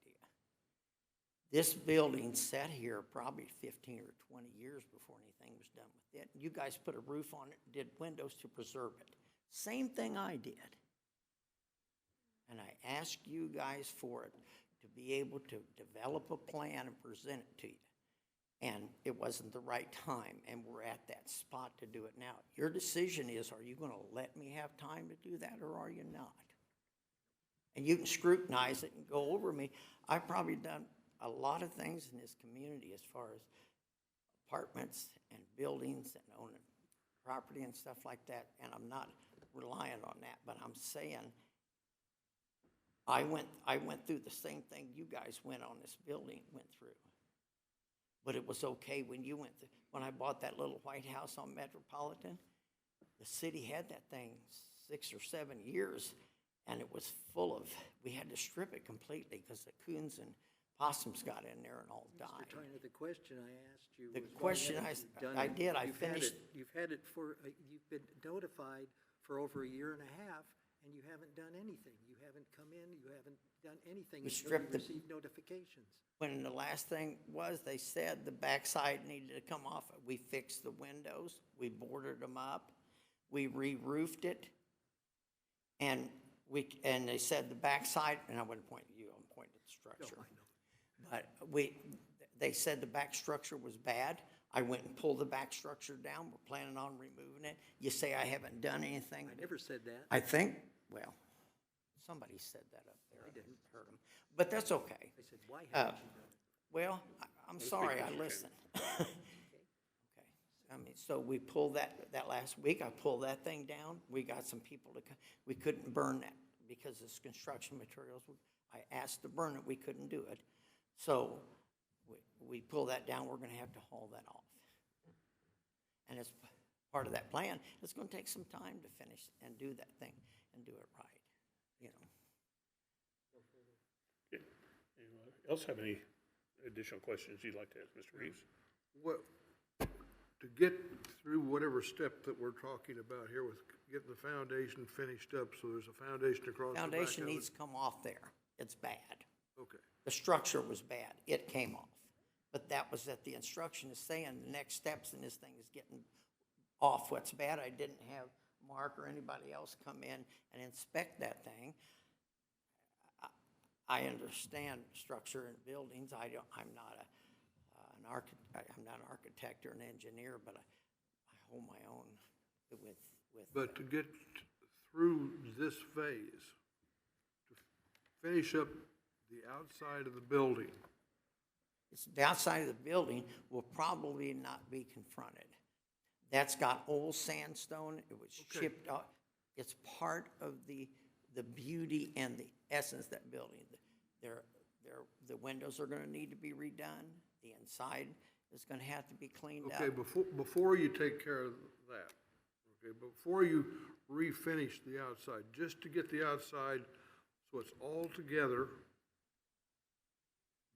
This building sat here probably 15 or 20 years before anything was done with it. You guys put a roof on it, did windows to preserve it. Same thing I did. And I asked you guys for it to be able to develop a plan and present it to you. And it wasn't the right time, and we're at that spot to do it now. Your decision is, are you going to let me have time to do that, or are you not? And you can scrutinize it and go over me. I've probably done a lot of things in this community as far as apartments and buildings and owning property and stuff like that, and I'm not relying on that, but I'm saying I went through the same thing you guys went through. But it was okay when you went through. When I bought that little white house on Metropolitan, the city had that thing 6 or 7 years, and it was full of, we had to strip it completely because the coons and possums got in there and all died. Mr. Tyner, the question I asked you The was, why question haven't you done I it? did, I You've had finished. it- You've had it for, you've been notified for over a year and a half, and you haven't done anything. You haven't come in, you haven't done anything We until you stripped the- received notifications. When the last thing was, they said the backside needed to come off. We fixed the windows, we boarded them up, we re-roofed it, and they said the backside, and I wouldn't point at you, I'm pointing at the structure. But they said the back structure was bad. I went and pulled the back structure down. We're planning on removing it. You say I haven't done anything. I never said that. I think, well, somebody said that up there. I didn't heard them. But that's okay. I said, why haven't you done it? Well, I'm sorry, I listened. Okay. I mean, so we pulled that last week. I pulled that thing down. We got some people we couldn't burn that because it's construction materials. I asked to burn it, we couldn't do it. So we pulled that down. We're going to have to haul that off. And as part of that plan, it's going to take some time to finish and do that thing and do it right, you know. Okay. Anyone else have any additional questions you'd like to ask, Mr. Reeves? What, to get through whatever step that we're talking about here with getting the foundation finished up, so there's a foundation across the back of it? Foundation needs to come off there. It's bad. Okay. The structure was bad. It came off. But that was that the instruction is saying the next steps in this thing is getting off what's bad. I didn't have Mark or anybody else come in and inspect that thing. I understand structure and buildings. I'm not an I'm not an architect or an engineer, but I hold my own with. But to get through this phase, to finish up the outside of the building, The outside of the building will probably not be confronted. That's got old sandstone, it was chipped off. It's part of the beauty and the essence of that building. The windows are gonna need to be redone, the inside is gonna have to be cleaned up. okay, before you take care of that, okay, before you refinish the outside, just to get the outside so it's all together,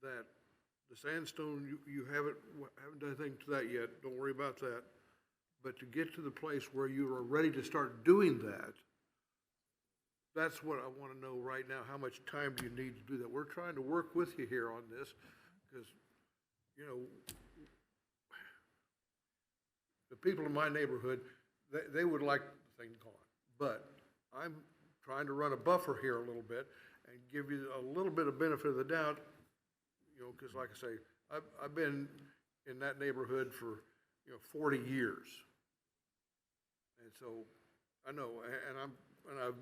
that the sandstone, you haven't done anything to that yet, don't worry about that. But to get to the place where you are ready to start doing that, that's what I want to know right now. How much time do you need to do that? We're trying to work with you here on this, because, you know, the people in my neighborhood, they would like the thing gone. But I'm trying to run a buffer here a little bit and give you a little bit of benefit of the doubt, you know, because like I say, I've been in that neighborhood for, 40 years. And so I know, and I've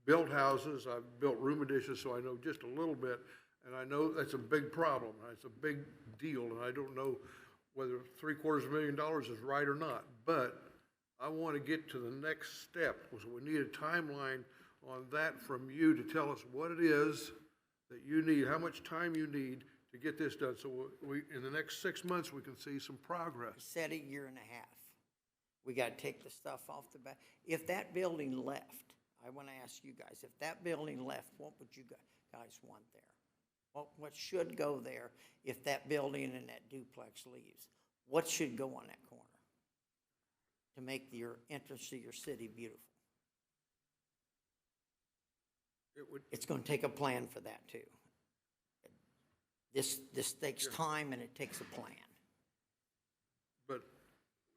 built houses, I've built room additions, so I know just a little bit. And I know that's a big problem, it's a big deal, and I don't know whether $750,000 is right or not. But I want to get to the next step, so we need a timeline on that from you to tell us what it is that you need, how much time you need to get this done. So we, in the next 6 months, we can see some progress. Said a year and a half. We gotta take the stuff off the back. If that building left, I wanna ask you guys, if that building left, what would you guys want there? What should go there if that building and that duplex leaves? What should go on that corner to make your entrance to your city beautiful? It's gonna take a plan for that too. This takes time and it takes a plan. But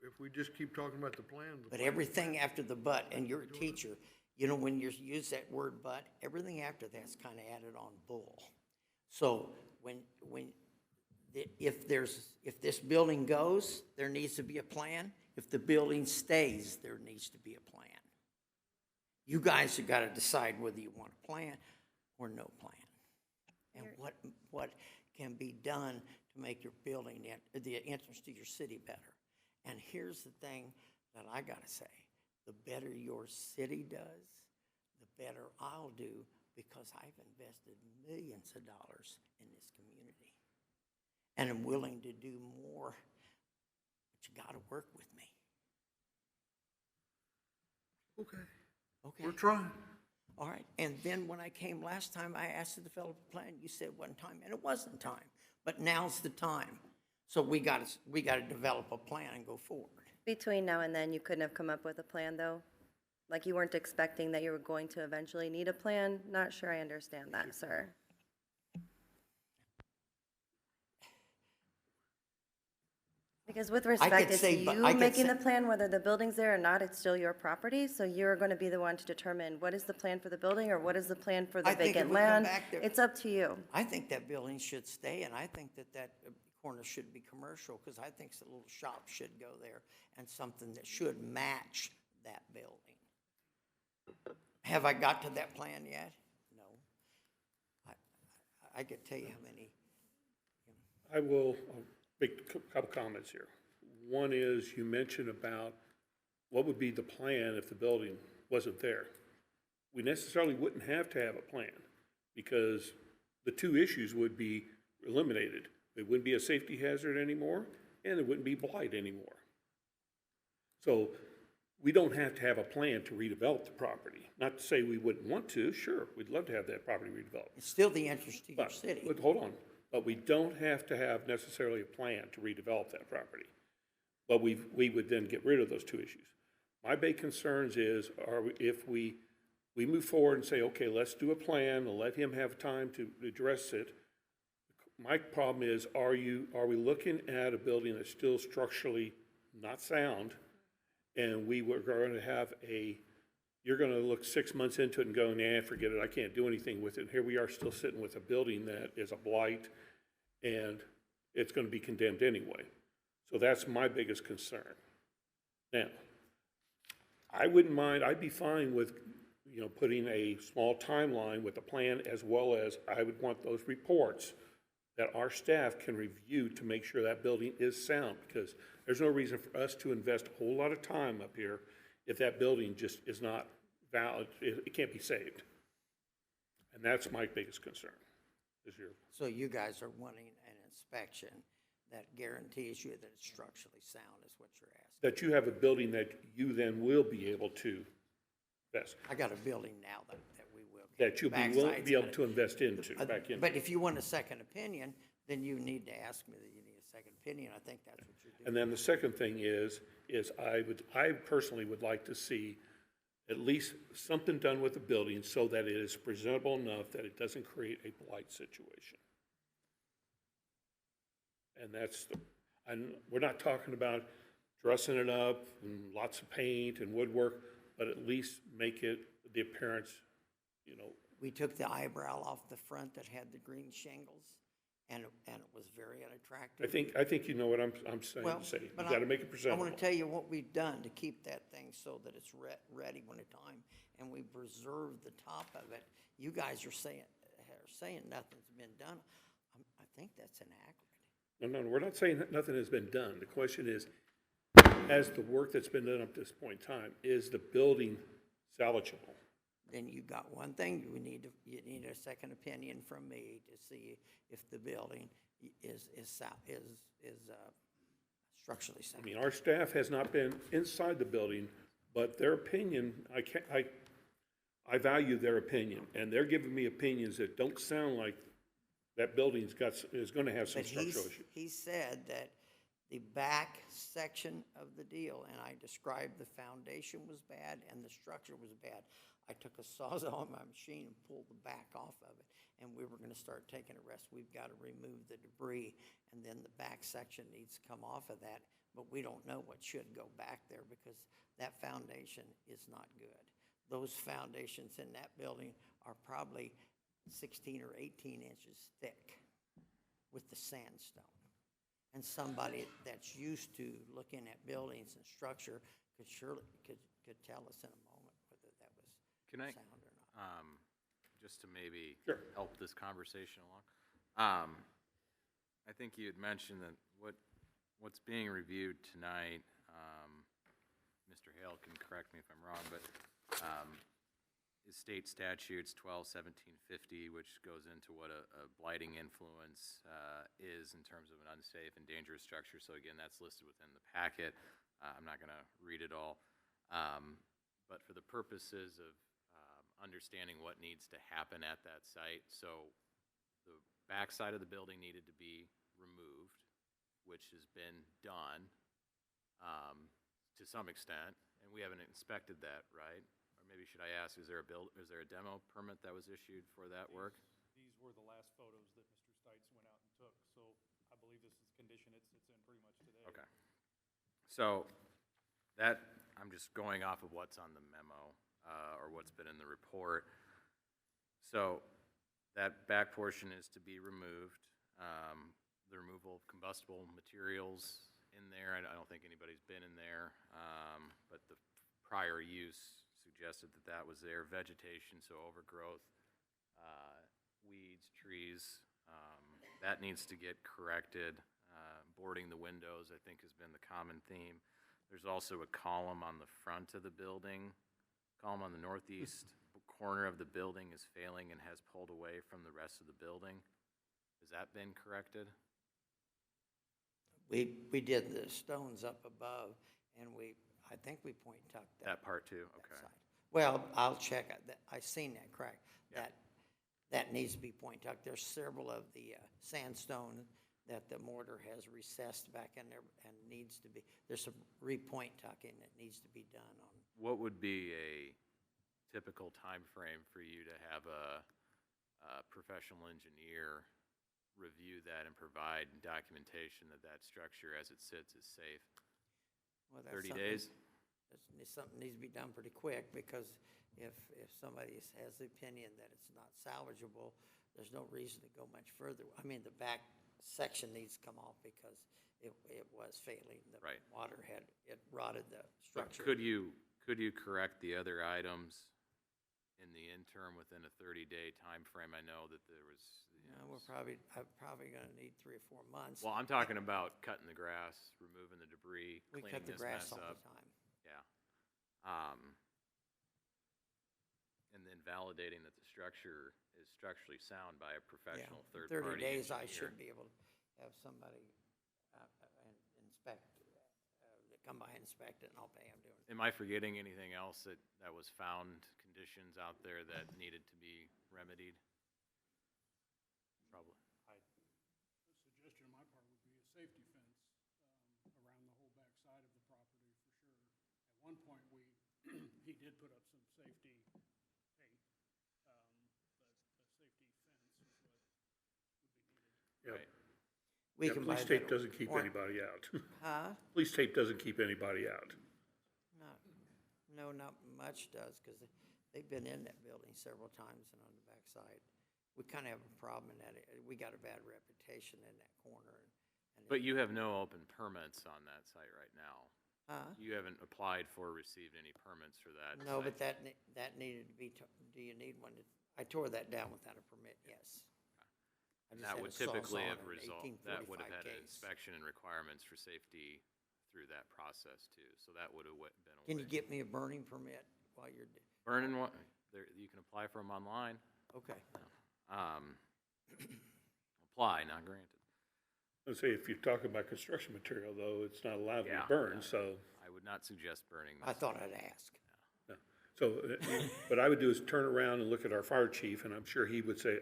if we just keep talking about the plan. But everything after the but, and you're a teacher, you know, when you use that word but, everything after that's kind of added on bull. So if this building goes, there needs to be a plan. If the building stays, there needs to be a plan. You guys have got to decide whether you want a plan or no plan. And what can be done to make your building, the entrance to your city better. And here's the thing that I got to say. The better your city does, the better I'll do, because I've invested millions of dollars in this community. And I'm willing to do more, but you got to work with me. Okay. Okay. We're trying. All right, and then when I came last time, I asked to develop a plan. You said one time, and it wasn't time. But now's the time. So we got to develop a plan and go forward. Between now and then, you couldn't have come up with a plan, though? Like you weren't expecting that you were going to eventually need a plan? Not sure I understand that, sir. Because with respect, it's say, but you I could making say- the plan, whether the building's there or not, it's still your property. So you're going to be the one to determine what is the plan for the building or what is the plan for the I think if vacant we come land. back there- It's up to you. I think that building should stay, and I think that corner should be commercial, because I think a little shop should go there and something that should match that building. Have I got to that plan yet? No. I could tell you how many. I will make a couple comments here. One is, you mentioned about what would be the plan if the building wasn't there. We necessarily wouldn't have to have a plan, because the two issues would be eliminated. It wouldn't be a safety hazard anymore, and there wouldn't be blight anymore. So we don't have to have a plan to redevelop the property. Not to say we wouldn't want to, sure, we'd love to have that property redeveloped. It's still the interest to your But, city. but hold on, but we don't have to have necessarily a plan to redevelop that property. But we would then get rid of those two issues. My big concerns is, if we move forward and say, okay, let's do a plan and let him have time to address it. My problem is, are we looking at a building that's still structurally not sound? And we were going to have you're going to look 6 months into it and go, nah, forget it, I can't do anything with it. And here we are still sitting with a building that is a blight, and it's gonna be condemned anyway. So that's my biggest concern. Now, I wouldn't mind, I'd be fine with, you know, putting a small timeline with a plan, as well as I would want those reports that our staff can review to make sure that building is sound, because there's no reason for us to invest a whole lot of time up here if that building just is not valid, it can't be saved. And that's my biggest concern, is your, So you guys are wanting an inspection that guarantees you that it's structurally sound is what you're asking. that you have a building that you then will be able to invest, I got a building now that we will. that you'll be willing to be able to invest into, back in. But if you want a second opinion, then you need to ask me that you need a second opinion. I think that's what you're doing. And then the second thing is I personally would like to see at least something done with the building so that it is presentable enough that it doesn't create a blight situation. And and we're not talking about dressing it up and lots of paint and woodwork, but at least make it the appearance, you know. We took the eyebrow off the front that had the green shingles, and it was very unattractive. I think you know what I'm saying. Well, You but gotta make it I presentable. want to tell you what we've done to keep that thing so that it's ready when it's time, and we preserved the top of it. You guys are saying nothing's been done. I think that's inaccurate. No, we're not saying that nothing has been done. The question is, has the work that's been done up to this point in time, is the building salvageable? Then you got one thing, you need a second opinion from me to see if the building is structurally sound. I mean, our staff has not been inside the building, but their opinion, I value their opinion, and they're giving me opinions that don't sound like that building's is gonna have some But structural issues. he said that the back section of the deal, and I described the foundation was bad and the structure was bad. I took a Sawzall on my machine and pulled the back off of it, and we were gonna start taking a rest. We've gotta remove the debris, and then the back section needs to come off of that, but we don't know what should go back there because that foundation is not good. Those foundations in that building are probably 16 or 18 inches thick with the sandstone. And somebody that's used to looking at buildings and structure could tell us in a moment whether that was Can I, sound or not. just to maybe Sure. help this conversation along? I think you had mentioned that what's being reviewed tonight, Mr. Hale can correct me if I'm wrong, but is state statutes 12-1750, which goes into what a blighting influence is in terms of an unsafe and dangerous structure. So again, that's listed within the packet. I'm not going to read it all. But for the purposes of understanding what needs to happen at that site, so the backside of the building needed to be removed, which has been done to some extent, and we haven't inspected that, right? Maybe should I ask, is there a demo permit that was issued for that work? These were the last photos that Mr. Stites went out and took, so I believe this is the condition it sits in pretty much today. Okay. So that, I'm just going off of what's on the memo, or what's been in the report. So that back portion is to be removed. The removal of combustible materials in there, I don't think anybody's been in there, but the prior use suggested that was there. Vegetation, so overgrowth, weeds, trees, that needs to get corrected. Boarding the windows, I think, has been the common theme. There's also a column on the front of the building. Column on the northeast corner of the building is failing and has pulled away from the rest of the building. Has that been corrected? We did the stones up above, and I think we point tucked That part too, that okay. side. Well, I'll check it. I seen that crack. Yeah. That needs to be point tucked. There's several of the sandstone that the mortar has recessed back in there and needs to be, there's some repoint tucking that needs to be done on. What would be a typical time frame for you to have a professional engineer review that and provide documentation that that structure as it sits is safe? Well, that's 30 something- days? Something needs to be done pretty quick, because if somebody has the opinion that it's not salvageable, there's no reason to go much further. I mean, the back section needs to come off because it was failing. The Right. water it rotted the But structure. could you correct the other items in the interim within a 30-day time frame? I know that there was, I'm probably gonna need 3 or 4 months. well, I'm talking about cutting the grass, removing the debris, We cleaning cut the this grass mess all up. the time. Yeah. And then validating that the structure is structurally sound by a professional Yeah, third-party 30 days, I engineer. should be able to have somebody inspect, come by and inspect it, and I'll pay them doing it. Am I forgetting anything else that was found, conditions out there that needed to be remedied? Probably. A suggestion on my part would be a safety fence around the whole back side of the property for sure. At one point, he did put up some safety tape, but the safety fence is what would be needed. Yeah. Right. We Yeah, can buy police that tape doesn't keep or- anybody out. Huh? Police tape doesn't keep anybody out. No, not much does, because they've been in that building several times and on the backside. We kind of have a problem in that, we got a bad reputation in that corner. But you have no open permits on that site right now. Huh? You haven't applied for, or received any permits for that No, site. but that needed to be, do you need one? I tore that down without a permit, yes. I And just that had would a sawzall typically and have an resolved, that would have 1845 had an case. inspection and requirements for safety through that process too. So that would have been a Can you way. get me a burning permit while you're, Burning one, there, you can apply for them online. okay. Apply, not granted. Let's say if you're talking about construction material, though, it's not allowed to be Yeah, burned, yeah. so. I would not suggest burning I this. thought I'd ask. No. So, what I would do is turn around and look at our fire chief, and I'm sure he would say,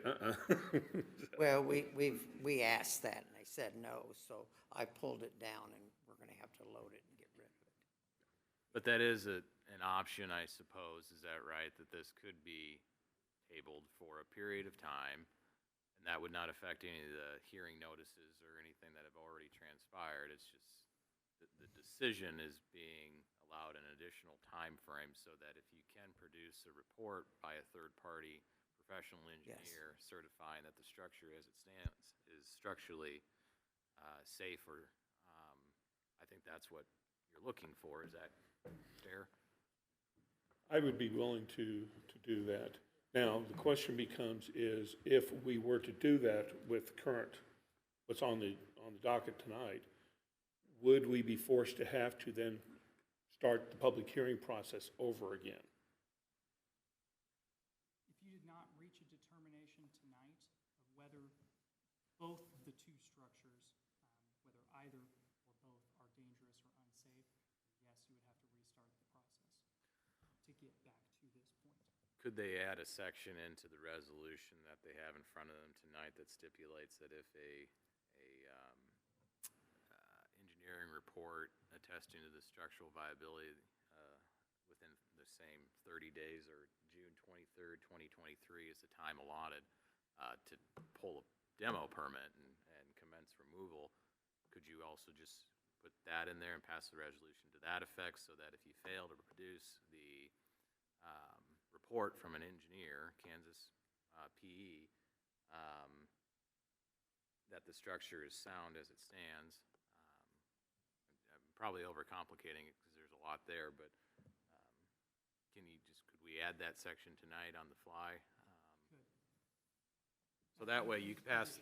Well, we asked that, and they said no, so I pulled it down, and we're gonna have to load it and get rid of it. But that is an option, I suppose, is that right? That this could be tabled for a period of time, and that would not affect any of the hearing notices or anything that have already transpired. It's just, the decision is being allowed an additional time frame so that if you can produce a report by a third-party professional engineer certifying that the structure as it stands is structurally safe, or I think that's what you're looking for. Is that fair? I would be willing to do that. Now, the question becomes is if we were to do that with current, what's on the docket tonight, would we be forced to have to then start the public hearing process over again? If you did not reach a determination tonight of whether both of the two structures, whether either or both are dangerous or unsafe, yes, you would have to restart the process to get back to this point. Could they add a section into the resolution that they have in front of them tonight that stipulates that if a engineering report attesting to the structural viability within the same 30 days or June 23rd, 2023 is the time allotted to pull a demo permit and commence removal, could you also just put that in there and pass the resolution to that effect so that if you fail to produce the report from an engineer, Kansas PE, that the structure is sound as it stands? I'm probably overcomplicating it because there's a lot there, but could we add that section tonight on the fly? So that way you could pass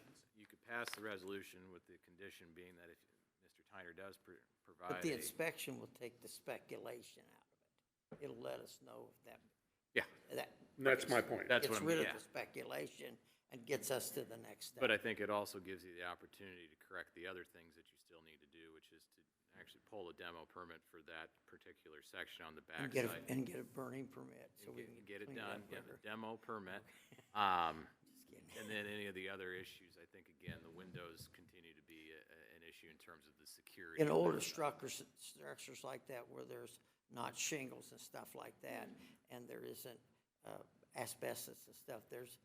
the resolution with the condition being that if Mr. Tyner does provide But the a- inspection will take the speculation out of it. It'll let us know if that. Yeah. And that's my point. That's what Gets I'm, rid of yeah. the speculation and gets us to the next step. But I think it also gives you the opportunity to correct the other things that you still need to do, which is to actually pull a demo permit for that particular section on the And get backside. and get a burning permit, so And we can get it clean it done, up get the better. demo permit. Just kidding. And then any of the other issues, I think, again, the windows continue to be an issue in terms of the security. In of older the- structures like that, where there's not shingles and stuff like that, and there isn't asbestos and stuff, there's,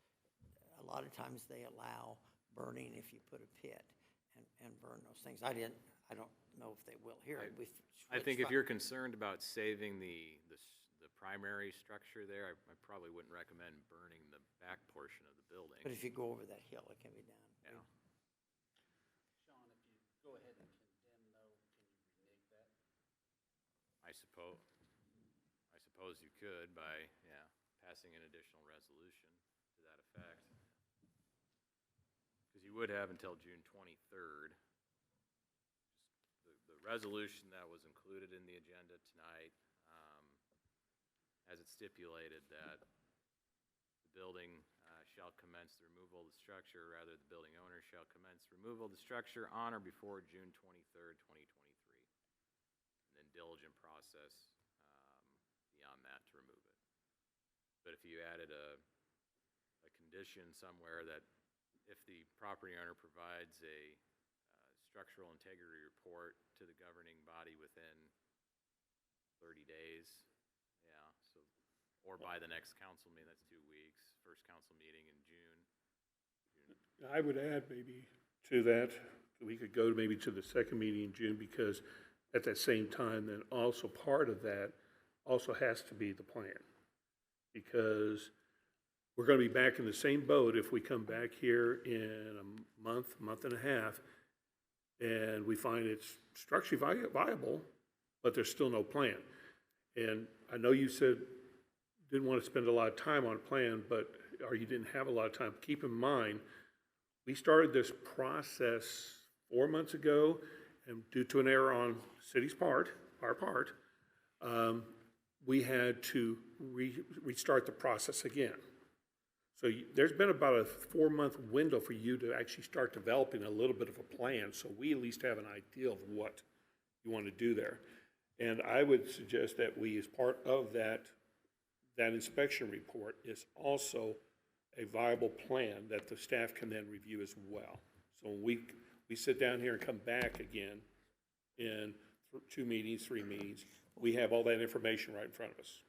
a lot of times they allow burning if you put a pit and burn those things. I don't know if they will here. We've I think switched if you're concerned about saving the primary structure there, I probably wouldn't recommend burning the back portion of the building. But if you go over that hill, it can be done. Yeah. go ahead and condemn, though, can you renege that? I suppose you could by, yeah, passing an additional resolution to that effect. Because you would have until June 23rd. The resolution that was included in the agenda tonight, as it stipulated that the building shall commence the removal of the structure, or rather the building owner shall commence removal of the structure on or before June 23rd, 2023. And then diligent process beyond that to remove it. But if you added a condition somewhere that if the property owner provides a structural integrity report to the governing body within 30 days, yeah, so, or by the next council meeting, that's 2 weeks, first council meeting in June. I would add maybe to that, we could go maybe to the second meeting in June, because at that same time, then also part of that also has to be the plan. Because we're gonna be back in the same boat if we come back here in a month and a half, and we find it's structurally viable, but there's still no plan. And I know you said didn't want to spend a lot of time on a plan, or you didn't have a lot of time. Keep in mind, we started this process 4 months ago, and due to an error on city's part, our part, we had to restart the process again. So there's been about a 4-month window for you to actually start developing a little bit of a plan, so we at least have an idea of what you want to do there. And I would suggest that we, as part of that inspection report, is also a viable plan that the staff can then review as well. So when we sit down here and come back again in 2 meetings, 3 meetings, we have all that information right in front of us.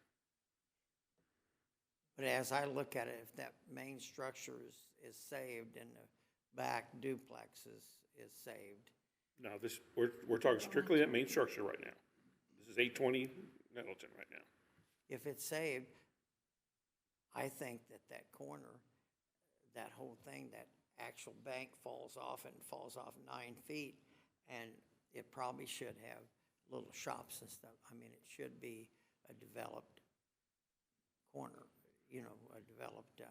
But as I look at it, if that main structure is saved and the back duplex is saved. Now, we're talking strictly that main structure right now. This is 820 Nettleton right now. If it's saved, I think that corner, that whole thing, that actual bank falls off 9 feet, and it probably should have little shops and stuff. I mean, it should be a developed corner, you know, a developed,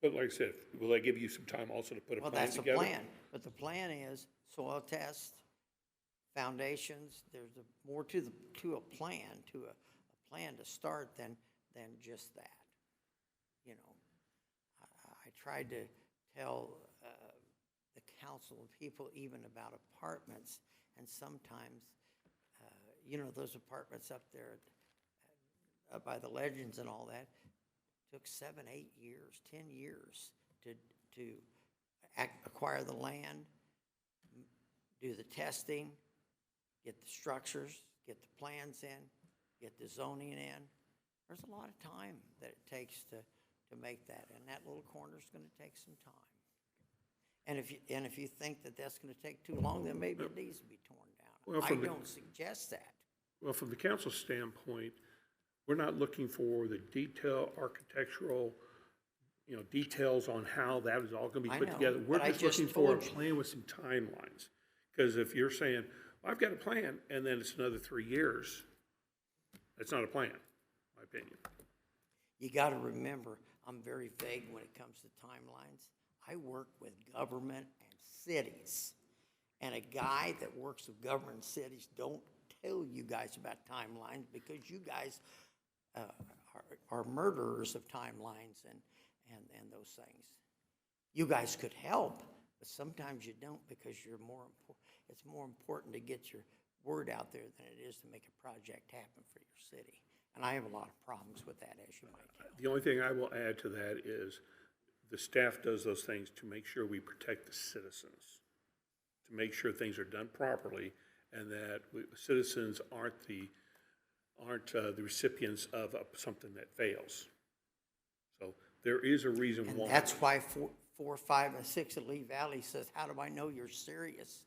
But like I said, will that give you some time also to put a well, plan that's the together? plan. But the plan is soil test, foundations, there's more to a plan to start than just that. You know, I tried to tell the council and people even about apartments, and sometimes, you know, those apartments up there by the Legends and all that, took 7, 8 years, 10 years to acquire the land, do the testing, get the structures, get the plans in, get the zoning in. There's a lot of time that it takes to make that, and that little corner's gonna take some time. And if you think that that's gonna take too long, then maybe it needs to be torn down. Well, I don't suggest that. Well, from the council standpoint, we're not looking for the detailed architectural, you know, details on how that is all gonna be I put know, together. We're but I just just looking for a told you. plan with some timelines. Because if you're saying, well, I've got a plan, and then it's another 3 years, that's not a plan, in my opinion. You got to remember, I'm very vague when it comes to timelines. I work with government and cities. And a guy that works with government and cities don't tell you guys about timelines, because you guys are murderers of timelines and those things. You guys could help, but sometimes you don't, because it's more important to get your word out there than it is to make a project happen for your city. And I have a lot of problems with that, as you might tell. The only thing I will add to that is the staff does those things to make sure we protect the citizens, to make sure things are done properly, and that citizens aren't the recipients of something that fails. So there is a reason why. And that's why 4, 5, and 6 at Lee Valley says, how do I know you're serious?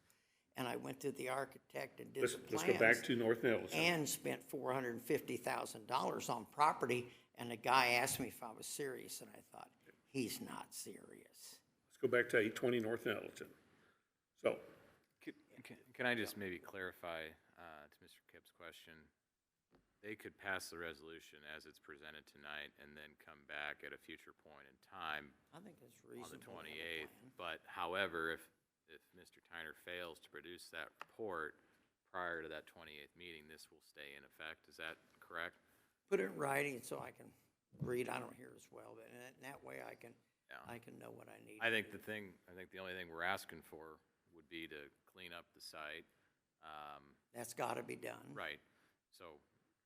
And I went to the architect and did the plans. Let's go back to North Nettleton. And spent $450,000 on property, and the guy asked me if I was serious, and I thought, he's not serious. Let's go back to 820 North Nettleton. So, Can I just maybe clarify to Mr. Kipp's question? They could pass the resolution as it's presented tonight and then come back at a future point in time I think it's on the reasonable. to have a 28th. plan. But however, if Mr. Tyner fails to produce that report prior to that 28th meeting, this will stay in effect. Is that correct? Put it in writing so I can read. I don't hear as well, but in that way I can, Yeah. I can know what I need. I to think do. the only thing we're asking for would be to clean up the site. That's gotta be done. Right. So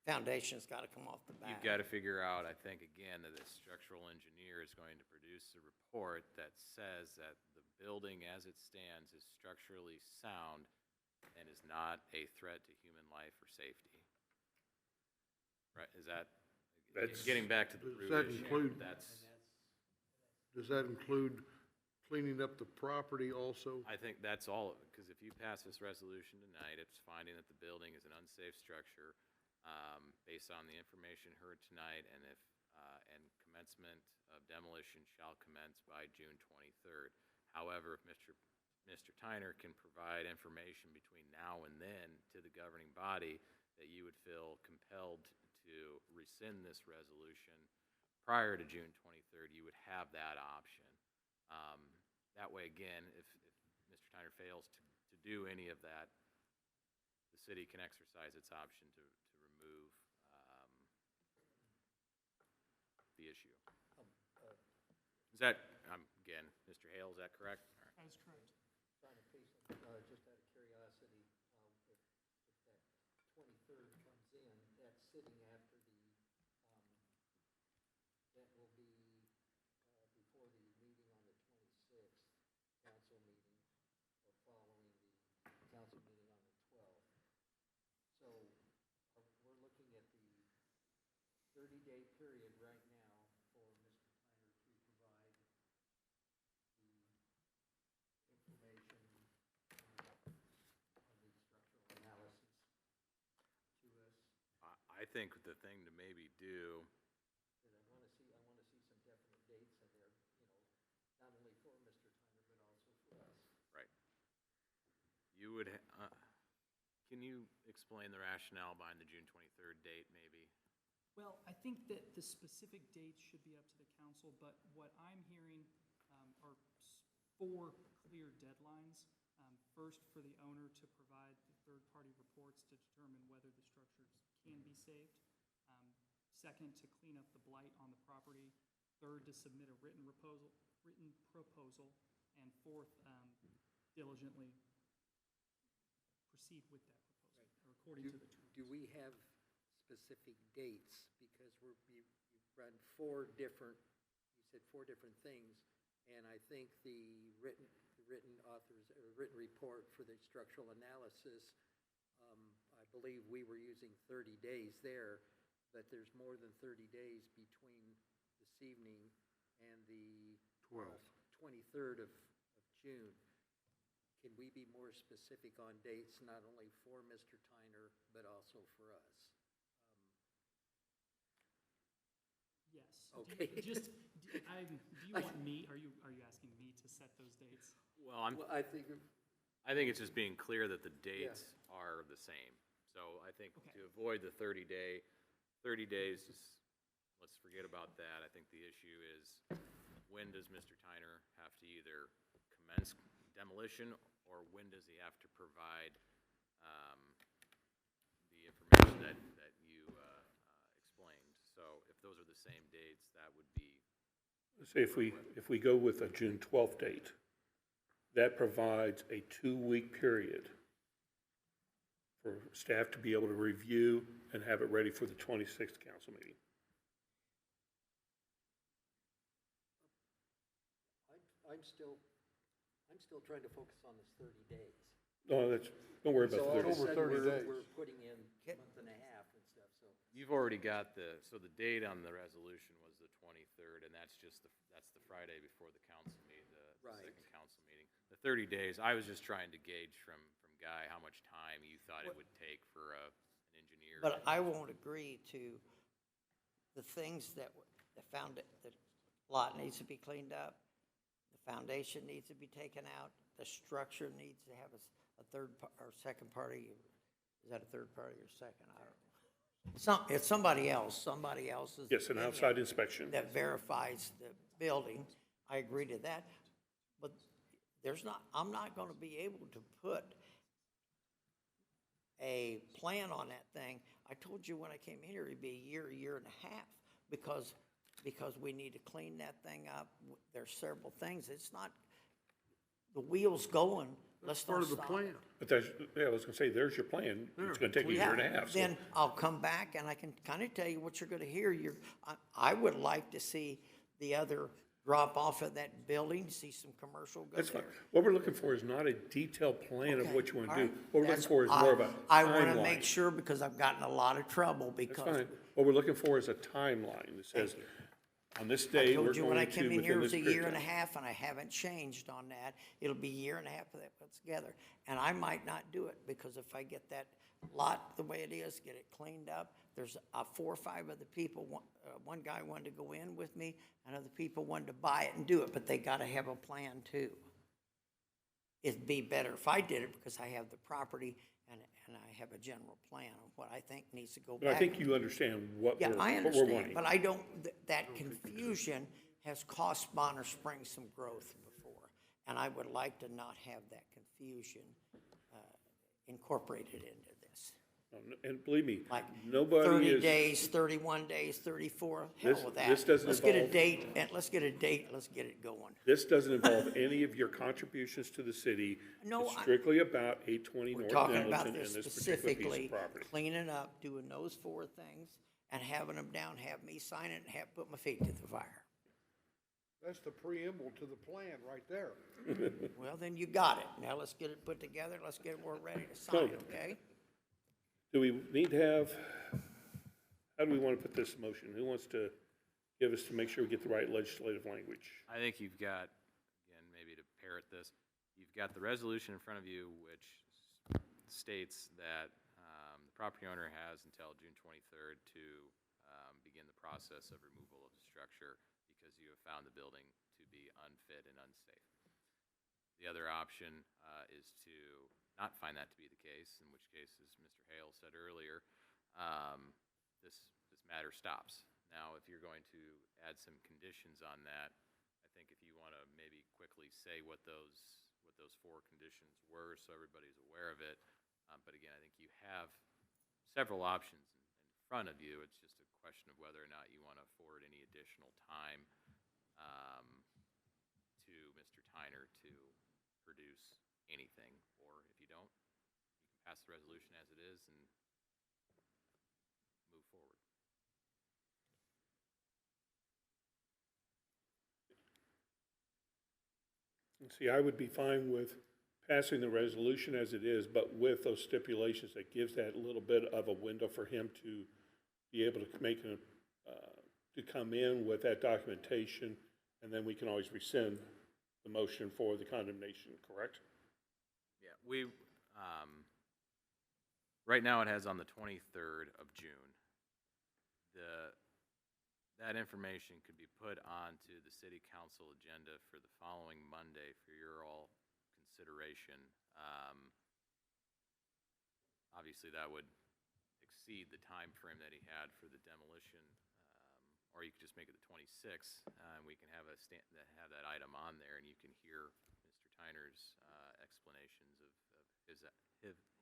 Foundation's gotta come off the back. you've got to figure out, I think, again, that the structural engineer is going to produce a report that says that the building as it stands is structurally sound and is not a threat to human life or safety. Right, is that, That's- getting back to the Does root that issue, include- Does that include cleaning up the property also? I think that's all of it, because if you pass this resolution tonight, it's finding that the building is an unsafe structure, based on the information heard tonight, and and commencement of demolition shall commence by June 23rd. However, if Mr. Tyner can provide information between now and then to the governing body that you would feel compelled to rescind this resolution prior to June 23rd, you would have that option. That way, again, if Mr. Tyner fails to do any of that, the city can exercise its option to remove the issue. Is that, again, Mr. Hale, is that correct? All right. That is correct. Trying to piece, just out of curiosity, if that 23rd comes in, that's sitting after that will be before the meeting on the 26th, council meeting, or following the council meeting on the 12th. So we're looking at the 30-day period right now for Mr. Tyner to provide the information on the structural analysis to us. I think the thing to maybe do, Because I want to see some definite dates in there, not only for Mr. Tyner, but also for us. right, you would, can you explain the rationale behind the June 23rd date, maybe? Well, I think that the specific dates should be up to the council, but what I'm hearing are four clear deadlines. First, for the owner to provide the third-party reports to determine whether the structures can be saved. Second, to clean up the blight on the property. Third, to submit a written proposal. And fourth, diligently proceed with that proposal, or according to the terms. Do we have specific dates? Because you've run four different things, and I think the written report for the structural analysis, I believe we were using 30 days there, but there's more than 30 days between this evening and the 23rd of June. Can we be more specific on dates, not only for Mr. Tyner, but also for us? Yes. Okay. Do you want me, are you asking me to set those dates? Well, Well, I think, I think it's just being clear that the dates are the same. So I think Okay. to avoid the 30 days, just, let's forget about that. I think the issue is, when does Mr. Tyner have to either commence demolition, or when does he have to provide the information that you explained? So if those are the same dates, that would be, say if we go with a June 12th date, that provides a 2-week period for staff to be able to review and have it ready for the 26th council meeting. I'm still trying to focus on this 30 days. No, don't worry about So all the of a 30. sudden, 30 days. we're putting in a month and a half and stuff, so. you've already got so the date on the resolution was the 23rd, and that's the Friday before the council meeting, the Right. second council meeting. The 30 days, I was just trying to gauge from Guy how much time you thought it would take for an engineer. But I won't agree to the things that the lot needs to be cleaned up, the foundation needs to be taken out, the structure needs to have a third or second party? Is that a third party or second? I don't know. It's somebody else is. Yes, an outside inspection. That verifies the building. I agree to that. But I'm not gonna be able to put a plan on that thing. I told you when I came in here, it'd be a year and a half, because we need to clean that thing up. There's several things. It's not, the wheel's going, let's Part not of the stop plan. it. But there's, yeah, I was gonna say, there's your plan. It's gonna take a year and a half. So Then I'll come back and I can kind of tell you what you're gonna hear. I would like to see the other drop off of that building, see some commercial go that's fine. there. What we're looking for is not a detailed plan of Okay, what you wanna all do. right. What we're looking That's- for is more of a I wanna timeline. make sure, because I've gotten a lot of trouble That's because fine. What we're looking for is a timeline that says, on this I day, we're told you when I going came to, in here, within it was this a period year of and a time. half, and I haven't changed on that. It'll be a year and a half of that put together. And I might not do it, because if I get that lot the way it is, get it cleaned up, there's 4 or 5 other people, one guy wanted to go in with me, and other people wanted to buy it and do it, but they gotta have a plan too. It'd be better if I did it, because I have the property and I have a general plan of what I think needs to go But I back. think you understand what Yeah, we're, I what we're understand, wanting. but I don't, that confusion has cost Bonner Springs some growth before. And I would like to not have that confusion incorporated into this. And believe me, Like nobody 30 is. days, 31 days, 34, hell This- with that. this doesn't Let's get a involve- date, and let's get it going. This doesn't involve any of your contributions to the city. No, It's strictly about 820 We're North talking about Pendleton and this this particular piece specifically, of property. cleaning up, doing those 4 things, and having them down, have me sign it, and put my feet to the fire. That's the preamble to the plan right there. Well, then you got it. Now let's get it put together. Let's get it, we're ready to sign, So- okay? Do we need to have, how do we want to put this in motion? Who wants to give us to make sure we get the right legislative language? I think you've got, again, maybe to parrot this, you've got the resolution in front of you, which states that the property owner has until June 23rd to begin the process of removal of the structure because you have found the building to be unfit and unsafe. The other option is to not find that to be the case, in which case, as Mr. Hale said earlier, this matter stops. Now, if you're going to add some conditions on that, I think if you want to maybe quickly say what those 4 conditions were, so everybody's aware of it. But again, I think you have several options in front of you. It's just a question of whether or not you want to afford any additional time to Mr. Tyner to produce anything, or if you don't, you can pass the resolution as it is and move forward. See, I would be fine with passing the resolution as it is, but with those stipulations that gives that little bit of a window for him to be able to make to come in with that documentation, and then we can always rescind the motion for the condemnation, correct? Yeah, right now it has on the 23rd of June. That information could be put onto the city council agenda for the following Monday for your all consideration. Obviously, that would exceed the time frame that he had for the demolition, or you could just make it the 26th, and we can have have that item on there, and you can hear Mr. Tyner's explanations of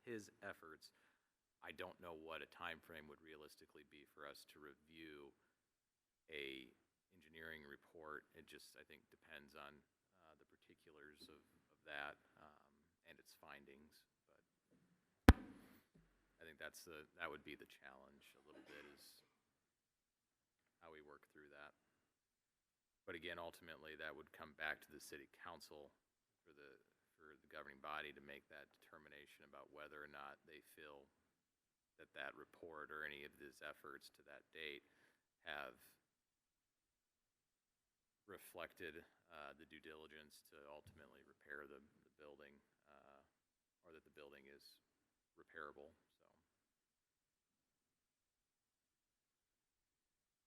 his efforts. I don't know what a time frame would realistically be for us to review a engineering report. It just, I think, depends on the particulars of that and its findings. But I think that would be the challenge a little bit, is how we work through that. But again, ultimately, that would come back to the city council for the governing body to make that determination about whether or not they feel that report or any of his efforts to that date have reflected the due diligence to ultimately repair the building, or that the building is repairable.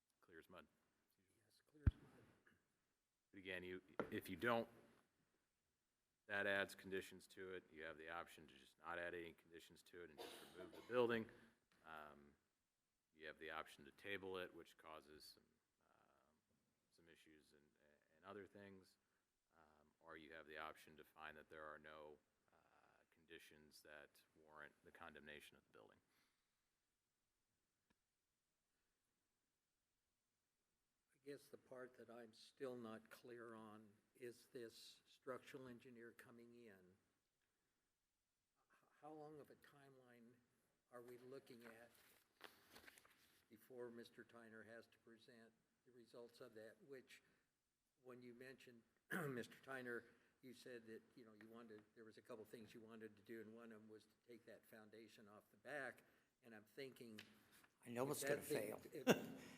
So clear as mud. Yes, clear as mud. But again, if you don't that adds conditions to it. You have the option to just not add any conditions to it and just remove the building. You have the option to table it, which causes some issues and other things. Or you have the option to find that there are no conditions that warrant the condemnation of the building. I guess the part that I'm still not clear on is this structural engineer coming in. How long of a timeline are we looking at before Mr. Tyner has to present the results of that? Which, when you mentioned, Mr. Tyner, you said that, you know, there was a couple things you wanted to do, and one of them was to take that foundation off the back, and I'm thinking. I know it's gonna fail.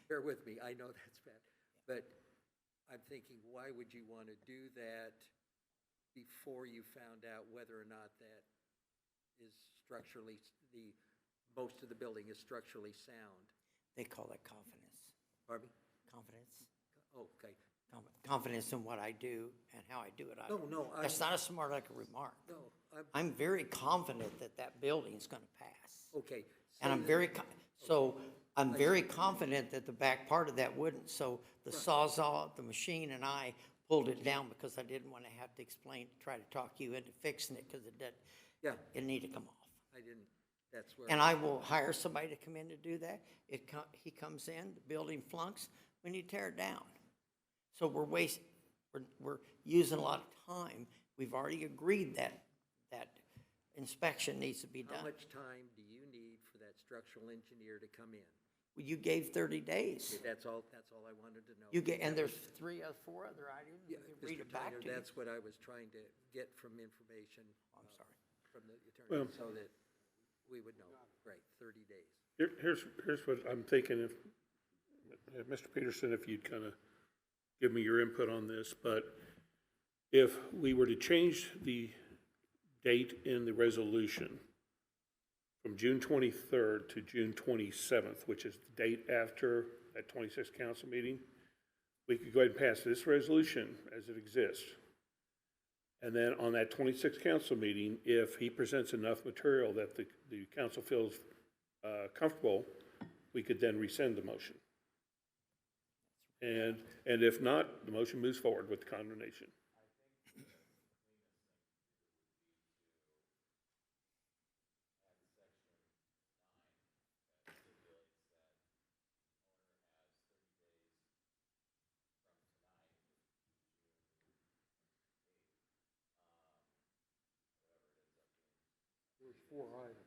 Bear with me, I know that's bad. But I'm thinking, why would you want to do that before you found out whether or not that is structurally, most of the building is structurally sound? They call it confidence. Pardon me? Confidence. Oh, okay. Confidence in what I do and how I do it. No, That's not a smart aleck remark. No, I'm very confident that that building is gonna pass. okay. And I'm very, I'm very confident that the back part of that wouldn't. So the Sawzall, the machine, and I pulled it down because I didn't want to have to try to talk you into fixing it because it did. Yeah. It needed to come off. I didn't, that's where. And I will hire somebody to come in to do that. He comes in, the building flunks, we need to tear it down. So we're using a lot of time. We've already agreed that inspection needs to be done. How much time do you need for that structural engineer to come in? Well, you gave 30 days. Okay, that's all I wanted to know. And there's 3 or 4 other items. Yeah, We can read Mr. it back Tyner, to you. that's what I was trying to get from information. I'm sorry. From the attorney, Well- so that we would know. Right, 30 days. Here's what I'm thinking, if, Mr. Peterson, if you'd kind of give me your input on this, but if we were to change the date in the resolution from June 23rd to June 27th, which is the date after that 26th council meeting, we could go ahead and pass this resolution as it exists. And then on that 26th council meeting, if he presents enough material that the council feels comfortable, we could then rescind the motion. And if not, the motion moves forward with the condemnation. There's 4 items.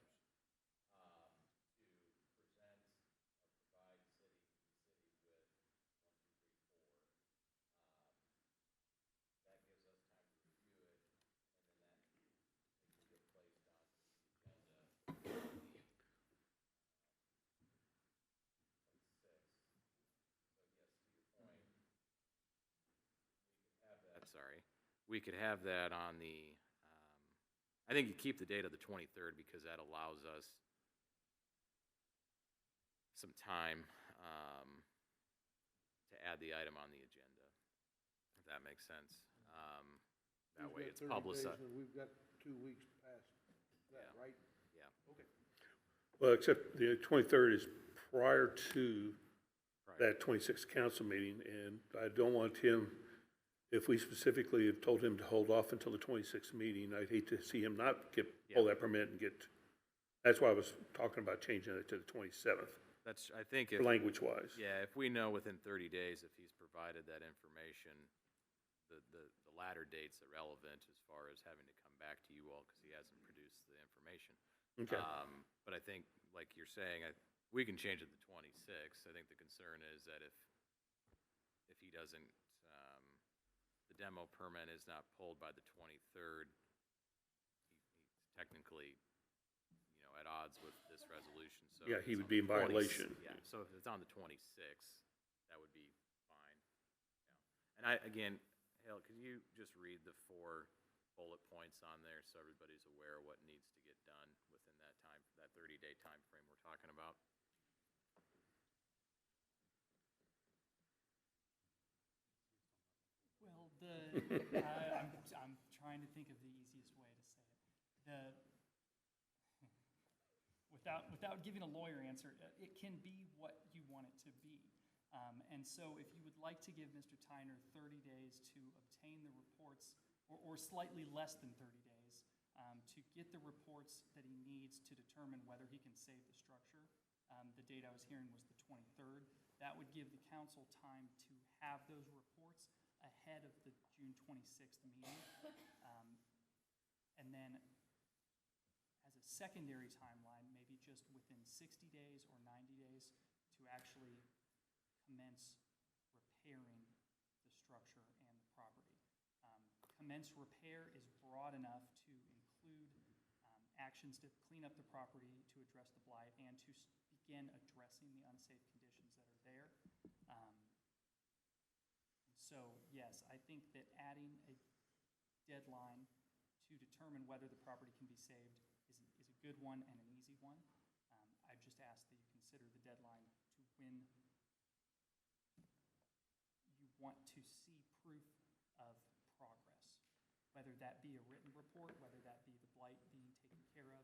We could have that on the, I think you keep the date of the 23rd because that allows us some time to add the item on the agenda, if that makes sense. That way it's publicized. We've got 2 weeks past that, right? Yeah. Okay. Well, except the 23rd is prior to that 26th council meeting, and I don't want him, if we specifically have told him to hold off until the 26th meeting, I'd hate to see him not pull that permit and get, that's why I was talking about changing it to the 27th, That's, I think if. language-wise. Yeah, if we know within 30 days if he's provided that information, the latter date's irrelevant as far as having to come back to you all because he hasn't produced the information. Okay. But I think, like you're saying, we can change it to 26. I think the concern is that if he doesn't, the demo permit is not pulled by the 23rd, he's technically, at odds with this resolution. So Yeah, if he it's would on be in the 20 violation. Yeah, so if it's on the 26th, that would be fine. Yeah. And again, Hale, can you just read the 4 bullet points on there so everybody's aware of what needs to get done within that time, that 30-day time frame we're talking about? Well, I'm trying trying to think of the easiest way to say it. Without giving a lawyer answer, it can be what you want it to be. And so if you would like to give Mr. Tyner 30 days to obtain the reports, or slightly less than 30 days, to get the reports that he needs to determine whether he can save the structure. The date I was hearing was the 23rd. That would give the council time to have those reports ahead of the June 26th meeting. And then as a secondary timeline, maybe just within 60 days or 90 days to actually commence repairing the structure and the property. Commence repair is broad enough to include actions to clean up the property, to address the blight, and to begin addressing the unsafe conditions that are there. So, yes, I think that adding a deadline to determine whether the property can be saved is a good one and an easy one. I just ask that you consider the deadline to when you want to see proof of progress, whether that be a written report, whether that be the blight being taken care of.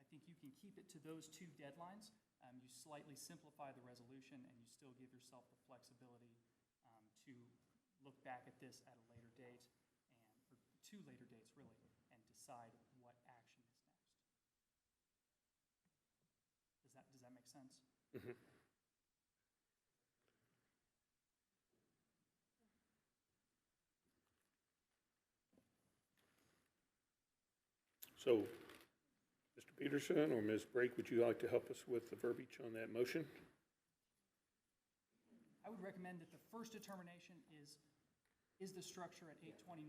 I think you can keep it to those two deadlines. You slightly simplify the resolution, and you still give yourself the flexibility to look back at this at a later date, or two later dates, really, and decide what action is next. Does that make sense? Mm-hmm. So, Mr. Peterson or Ms. Brake, would you like to help us with the verbiage on that motion? I would recommend that the first determination is the structure at 820